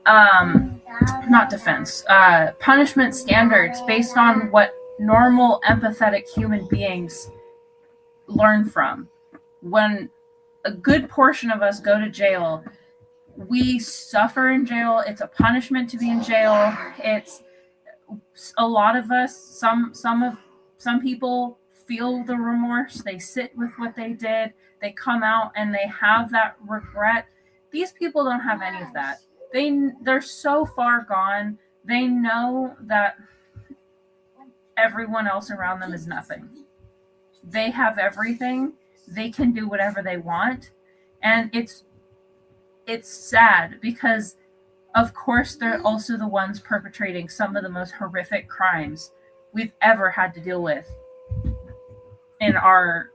not defense, punishment standards based on what normal empathetic human beings learn from. When a good portion of us go to jail. We suffer in jail. It's a punishment to be in jail. It's a lot of us, some people feel the remorse. They sit with what they did. They come out and they have that regret. These people don't have any of that. They're so far gone. They know that everyone else around them is nothing. They have everything. They can do whatever they want. And it's sad because, of course, they're also the ones perpetrating some of the most horrific crimes we've ever had to deal with in our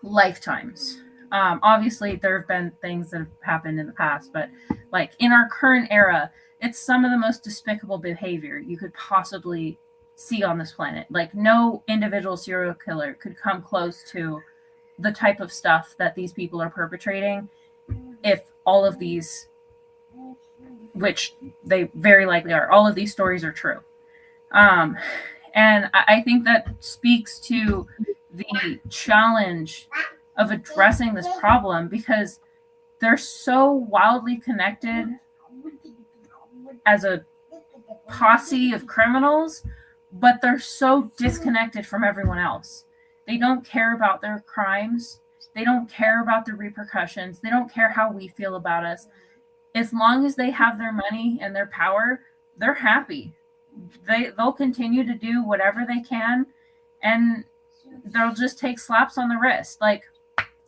lifetimes. Obviously, there have been things that have happened in the past, but like in our current era, it's some of the most despicable behavior you could possibly see on this planet. Like, no individual serial killer could come close to the type of stuff that these people are perpetrating if all of these, which they very likely are, all of these stories are true. And I think that speaks to the challenge of addressing this problem, because they're so wildly connected as a posse of criminals, but they're so disconnected from everyone else. They don't care about their crimes. They don't care about the repercussions. They don't care how we feel about us. As long as they have their money and their power, they're happy. They'll continue to do whatever they can, and they'll just take slaps on the wrist. Like,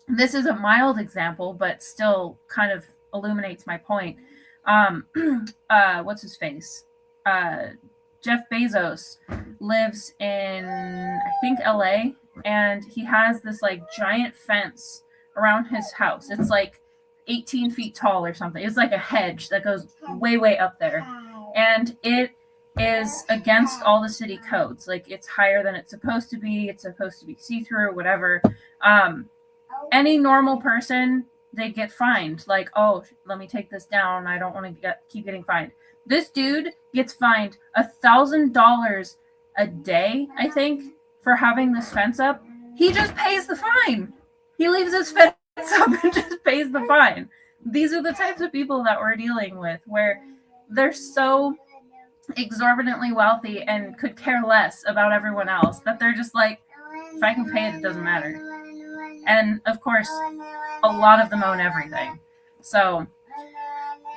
this is a mild example, but still kind of illuminates my point. What's his face? Jeff Bezos lives in, I think, LA, and he has this like giant fence around his house. It's like 18 feet tall or something. It's like a hedge that goes way, way up there. And it is against all the city codes. Like, it's higher than it's supposed to be. It's supposed to be see-through, whatever. Any normal person, they get fined. Like, oh, let me take this down. I don't want to keep getting fined. This dude gets fined $1,000 a day, I think, for having this fence up. He just pays the fine. He leaves his fence up and just pays the fine. These are the types of people that we're dealing with, where they're so exorbitantly wealthy and could care less about everyone else that they're just like, if I can pay it, it doesn't matter. And of course, a lot of them own everything. So,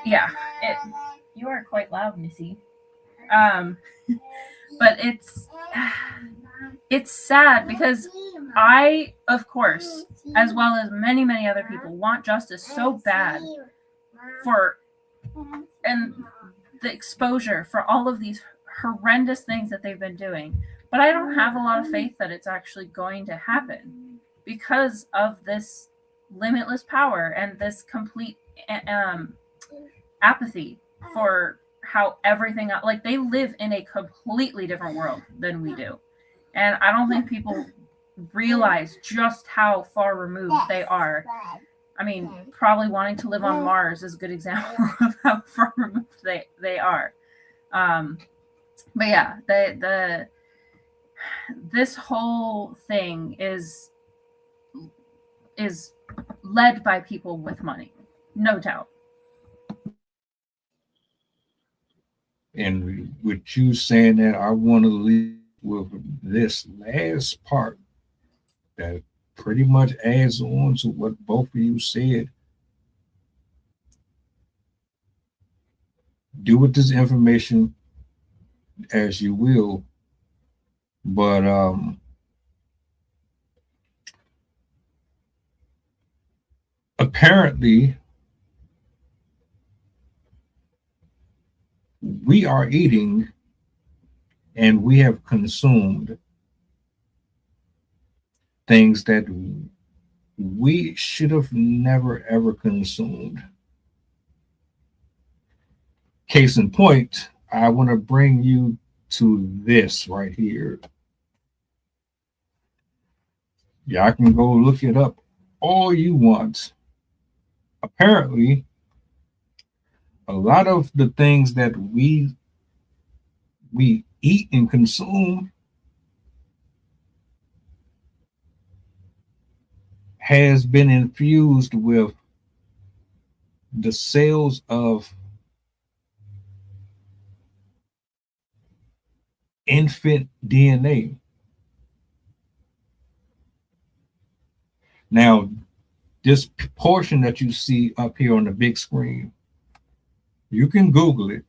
yeah, you are quite loud, Missy. But it's sad because I, of course, as well as many, many other people, want justice so bad and the exposure for all of these horrendous things that they've been doing. But I don't have a lot of faith that it's actually going to happen because of this limitless power and this complete apathy for how everything, like, they live in a completely different world than we do. And I don't think people realize just how far removed they are. I mean, probably wanting to live on Mars is a good example of how far removed they are. But yeah, this whole thing is led by people with money, no doubt. And with you saying that, I want to leave with this last part that pretty much adds on to what both of you said. Do with this information as you will, but apparently we are eating and we have consumed things that we should have never ever consumed. Case in point, I want to bring you to this right here. Y'all can go look it up all you want. Apparently, a lot of the things that we eat and consume has been infused with the sales of infant DNA. Now, this portion that you see up here on the big screen, you can Google it.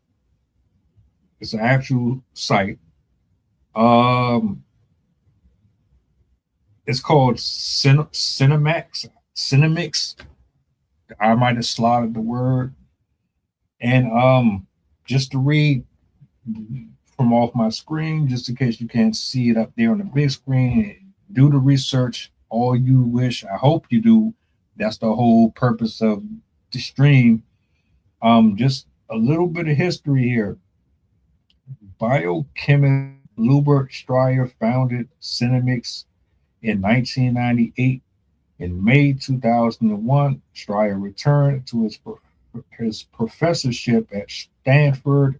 It's an actual site. It's called Cinemix. I might have slaughtered the word. And just to read from off my screen, just in case you can't see it up there on the big screen, do the research all you wish. I hope you do. That's the whole purpose of the stream. Just a little bit of history here. Biochemist Lubert Stryer founded Cinemix in 1998. In May 2001, Stryer returned to his professorship at Stanford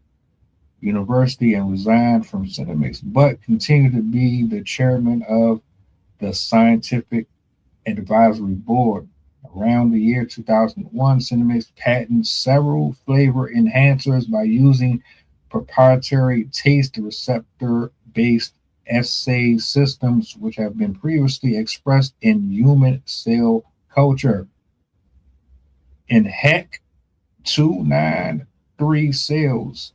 University and resigned from Cinemix, but continued to be the chairman of the Scientific Advisory Board. Around the year 2001, Cinemix patented several flavor enhancers by using proprietary taste receptor-based assay systems, which have been previously expressed in human cell culture. In HEC 293 cells.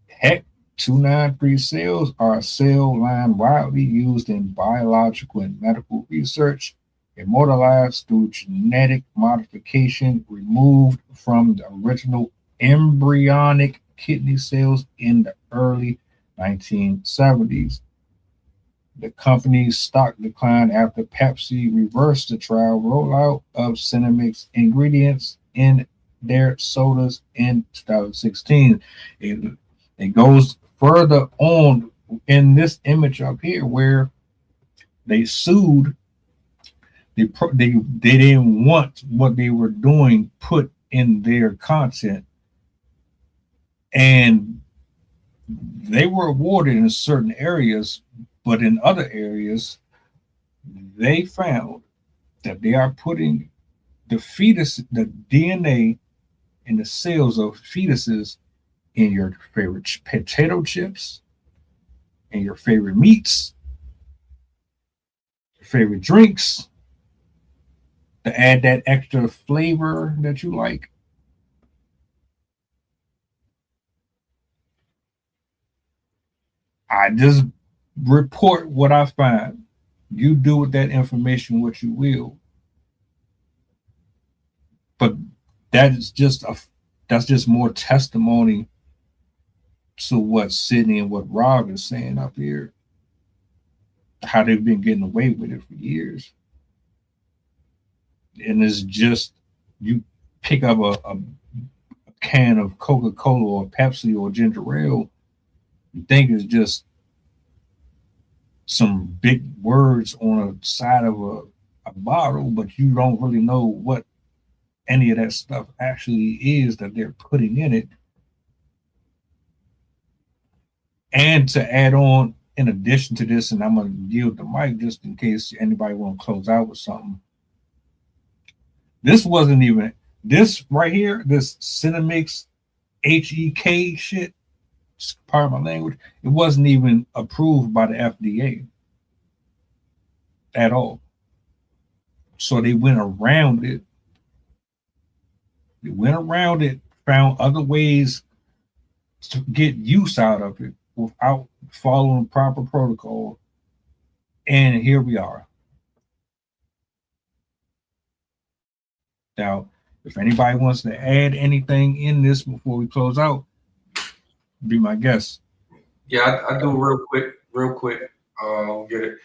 HEC 293 cells are a cell line widely used in biological and medical research, immortalized through genetic modification, removed from the original embryonic kidney cells in the early 1970s. The company's stock declined after Pepsi reversed the trial rollout of Cinemix ingredients in their sodas in 2016. It goes further on in this image up here where they sued. They didn't want what they were doing put in their content, and they were awarded in certain areas, but in other areas, they found that they are putting the DNA in the cells of fetuses in your favorite potato chips, in your favorite meats, your favorite drinks, to add that extra flavor that you like. I just report what I find. You do with that information what you will. But that's just more testimony to what Sydney and what Rob is saying up here. How they've been getting away with it for years. And it's just, you pick up a can of Coca-Cola or Pepsi or ginger ale, you think it's just some big words on the side of a bottle, but you don't really know what any of that stuff actually is that they're putting in it. And to add on, in addition to this, and I'm going to yield the mic just in case anybody want to close out with something. This wasn't even, this right here, this Cinemix HEK shit, part of my language, it wasn't even approved by the FDA at all. So they went around it. They went around it, found other ways to get use out of it without following proper protocol. And here we are. Now, if anybody wants to add anything in this before we close out, be my guest. Yeah, I do real quick. Get it.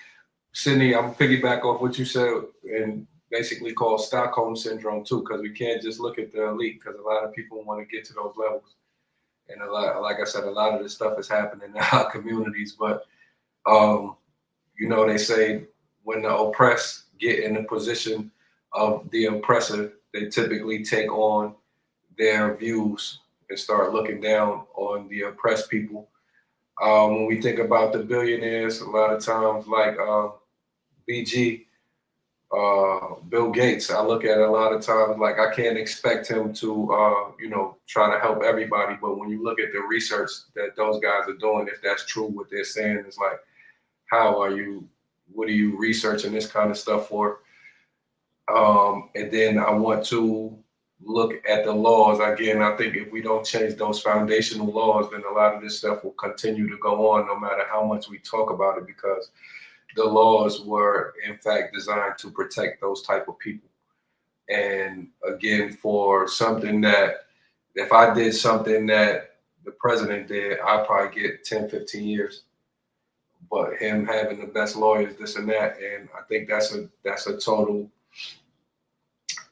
Sydney, I'm piggyback off what you said and basically called Stockholm Syndrome too, because we can't just look at the elite, because a lot of people want to get to those levels. And like I said, a lot of this stuff is happening in our communities. But, they say when the oppressed get in the position of the oppressor, they typically take on their views and start looking down on the oppressed people. When we think about the billionaires, a lot of times, like BG, Bill Gates, I look at it a lot of times like I can't expect him to, try to help everybody. But when you look at the research that those guys are doing, if that's true, what they're saying is like, what are you researching this kind of stuff for? And then I want to look at the laws. Again, I think if we don't change those foundational laws, then a lot of this stuff will continue to go on no matter how much we talk about it, because the laws were in fact designed to protect those type of people. And again, for something that, if I did something that the president did, I'd probably get 10, 15 years. But him having the best lawyers, this and that, and I think that's a total.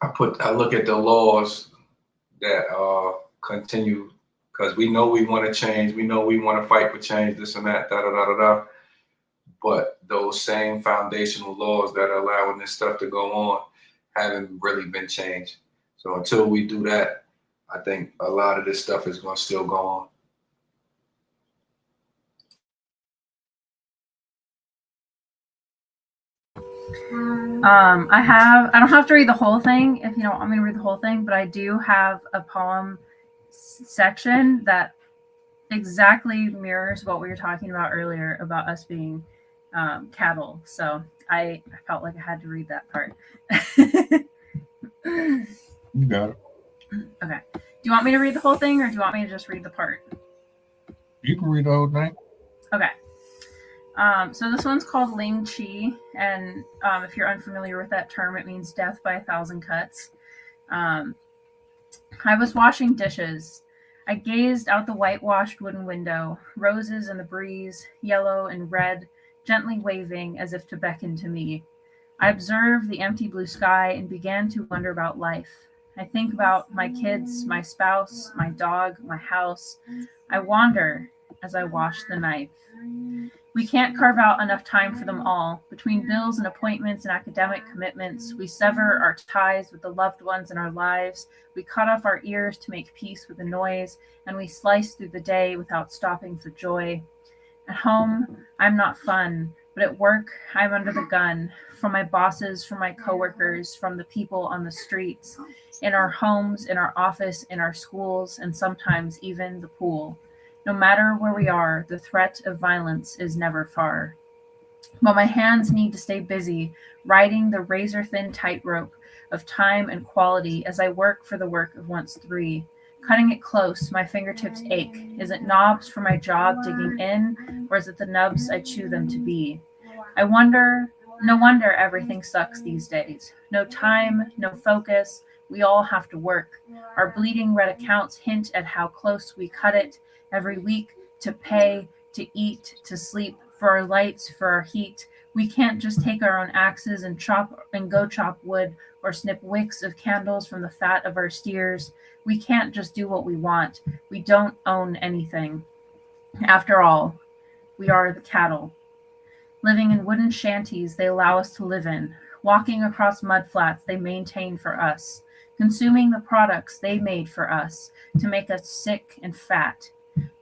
I look at the laws that continue, because we know we want to change, we know we want to fight for change, this and that, da da da da da. But those same foundational laws that are allowing this stuff to go on haven't really been changed. So until we do that, I think a lot of this stuff is going to still go on. I don't have to read the whole thing if you don't want me to read the whole thing, but I do have a poem section that exactly mirrors what we were talking about earlier about us being cattle. So I felt like I had to read that part. You got it. Okay. Do you want me to read the whole thing, or do you want me to just read the part? You can read the whole thing. Okay. So this one's called Ling Chi, and if you're unfamiliar with that term, it means death by 1,000 cuts. I was washing dishes. I gazed out the whitewashed wooden window, roses in the breeze, yellow and red, gently waving as if to beckon to me. I observed the empty blue sky and began to wonder about life. I think about my kids, my spouse, my dog, my house. I wander as I wash the knife. We can't carve out enough time for them all. Between bills and appointments and academic commitments, we sever our ties with the loved ones in our lives. We cut off our ears to make peace with the noise, and we slice through the day without stopping for joy. At home, I'm not fun, but at work, I'm under the gun. From my bosses, from my coworkers, from the people on the streets, in our homes, in our office, in our schools, and sometimes even the pool. No matter where we are, the threat of violence is never far. But my hands need to stay busy, riding the razor-thin tightrope of time and quality as I work for the work of once three. Cutting it close, my fingertips ache. Is it knobs for my job digging in, or is it the nubs I chew them to be? No wonder everything sucks these days. No time, no focus. We all have to work. Our bleeding red accounts hint at how close we cut it every week to pay, to eat, to sleep, for our lights, for our heat. We can't just take our own axes and go chop wood or snip wicks of candles from the fat of our steers. We can't just do what we want. We don't own anything. After all, we are the cattle. Living in wooden shanties they allow us to live in, walking across mud flats they maintain for us, consuming the products they made for us to make us sick and fat.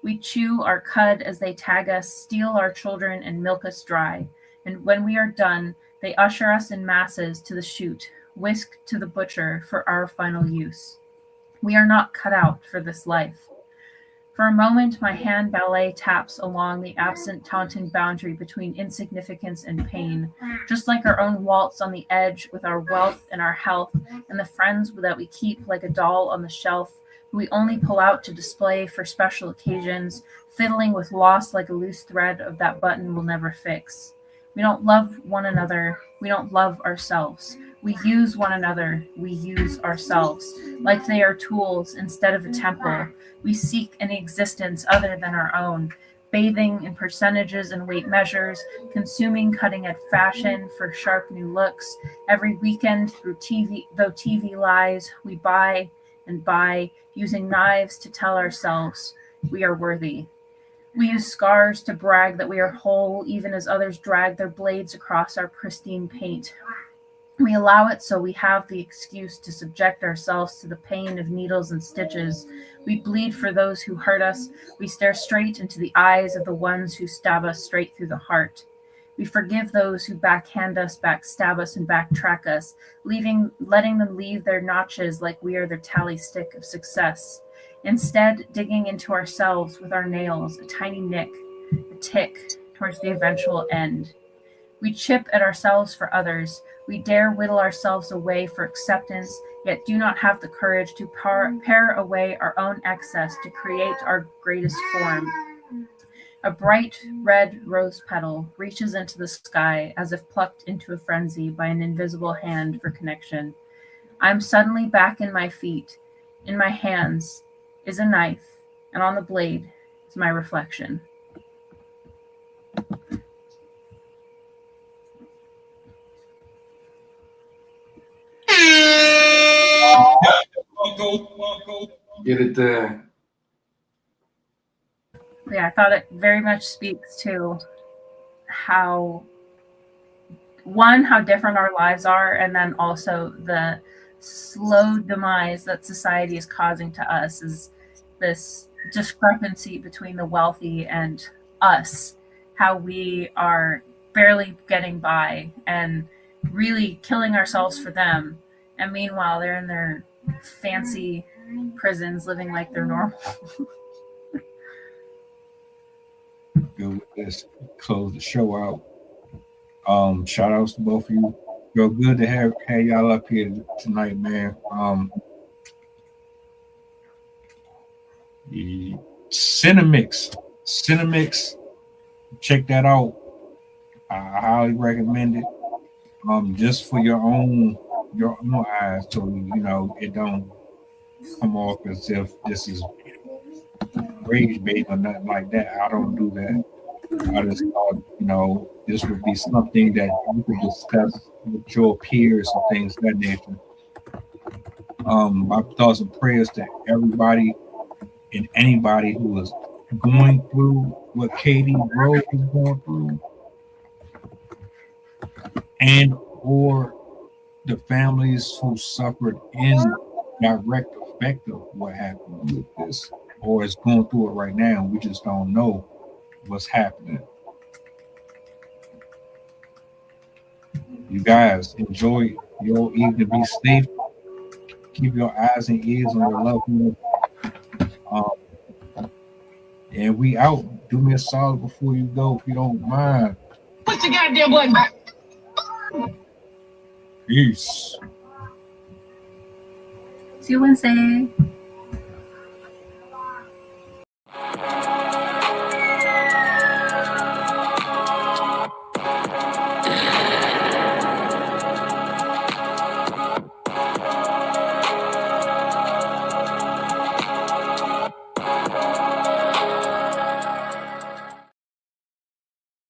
We chew our cud as they tag us, steal our children, and milk us dry. And when we are done, they usher us in masses to the chute, whisked to the butcher for our final use. We are not cut out for this life. For a moment, my hand ballet taps along the absent taunting boundary between insignificance and pain, just like our own waltz on the edge with our wealth and our health, and the friends that we keep like a doll on the shelf, who we only pull out to display for special occasions, fiddling with loss like a loose thread of that button we'll never fix. We don't love one another. We don't love ourselves. We use one another. We use ourselves, like they are tools instead of a temple. We seek an existence other than our own, bathing in percentages and weight measures, consuming cutting-edge fashion for sharp new looks. Every weekend though TV lies, we buy and buy, using knives to tell ourselves we are worthy. We use scars to brag that we are whole, even as others drag their blades across our pristine paint. We allow it so we have the excuse to subject ourselves to the pain of needles and stitches. We bleed for those who hurt us. We stare straight into the eyes of the ones who stab us straight through the heart. We forgive those who backhand us, backstab us, and backtrack us, letting them leave their notches like we are their tally stick of success. Instead, digging into ourselves with our nails, a tiny nick, a tick, towards the eventual end. We chip at ourselves for others. We dare whittle ourselves away for acceptance, yet do not have the courage to pare away our own excess to create our greatest form. A bright red rose petal reaches into the sky as if plucked into a frenzy by an invisible hand for connection. I'm suddenly back in my feet. In my hands is a knife, and on the blade is my reflection. Get it there. Yeah, I thought it very much speaks to how different our lives are, and then also the slow demise that society is causing to us is this discrepancy between the wealthy and us, how we are barely getting by and really killing ourselves for them, and meanwhile they're in their fancy prisons living like they're normal. Go with this, close the show out. Shout outs to both of you. Real good to have y'all up here tonight, man. Cinemix, check that out. I highly recommend it. Just for your own eyes, so you know it don't come off as if this is rage bait or nothing like that. I don't do that. I just thought, this would be something that you could discuss with your peers and things of that nature. My thoughts and prayers to everybody and anybody who is going through what Katie Rose is going through, and or the families who suffered in direct effect of what happened with this, or is going through it right now. We just don't know what's happening. You guys enjoy your evening. Be safe. Keep your eyes and ears on your loved ones. And we out. Do me a solid before you go, if you don't mind. Push your goddamn button back. Peace. See you Wednesday.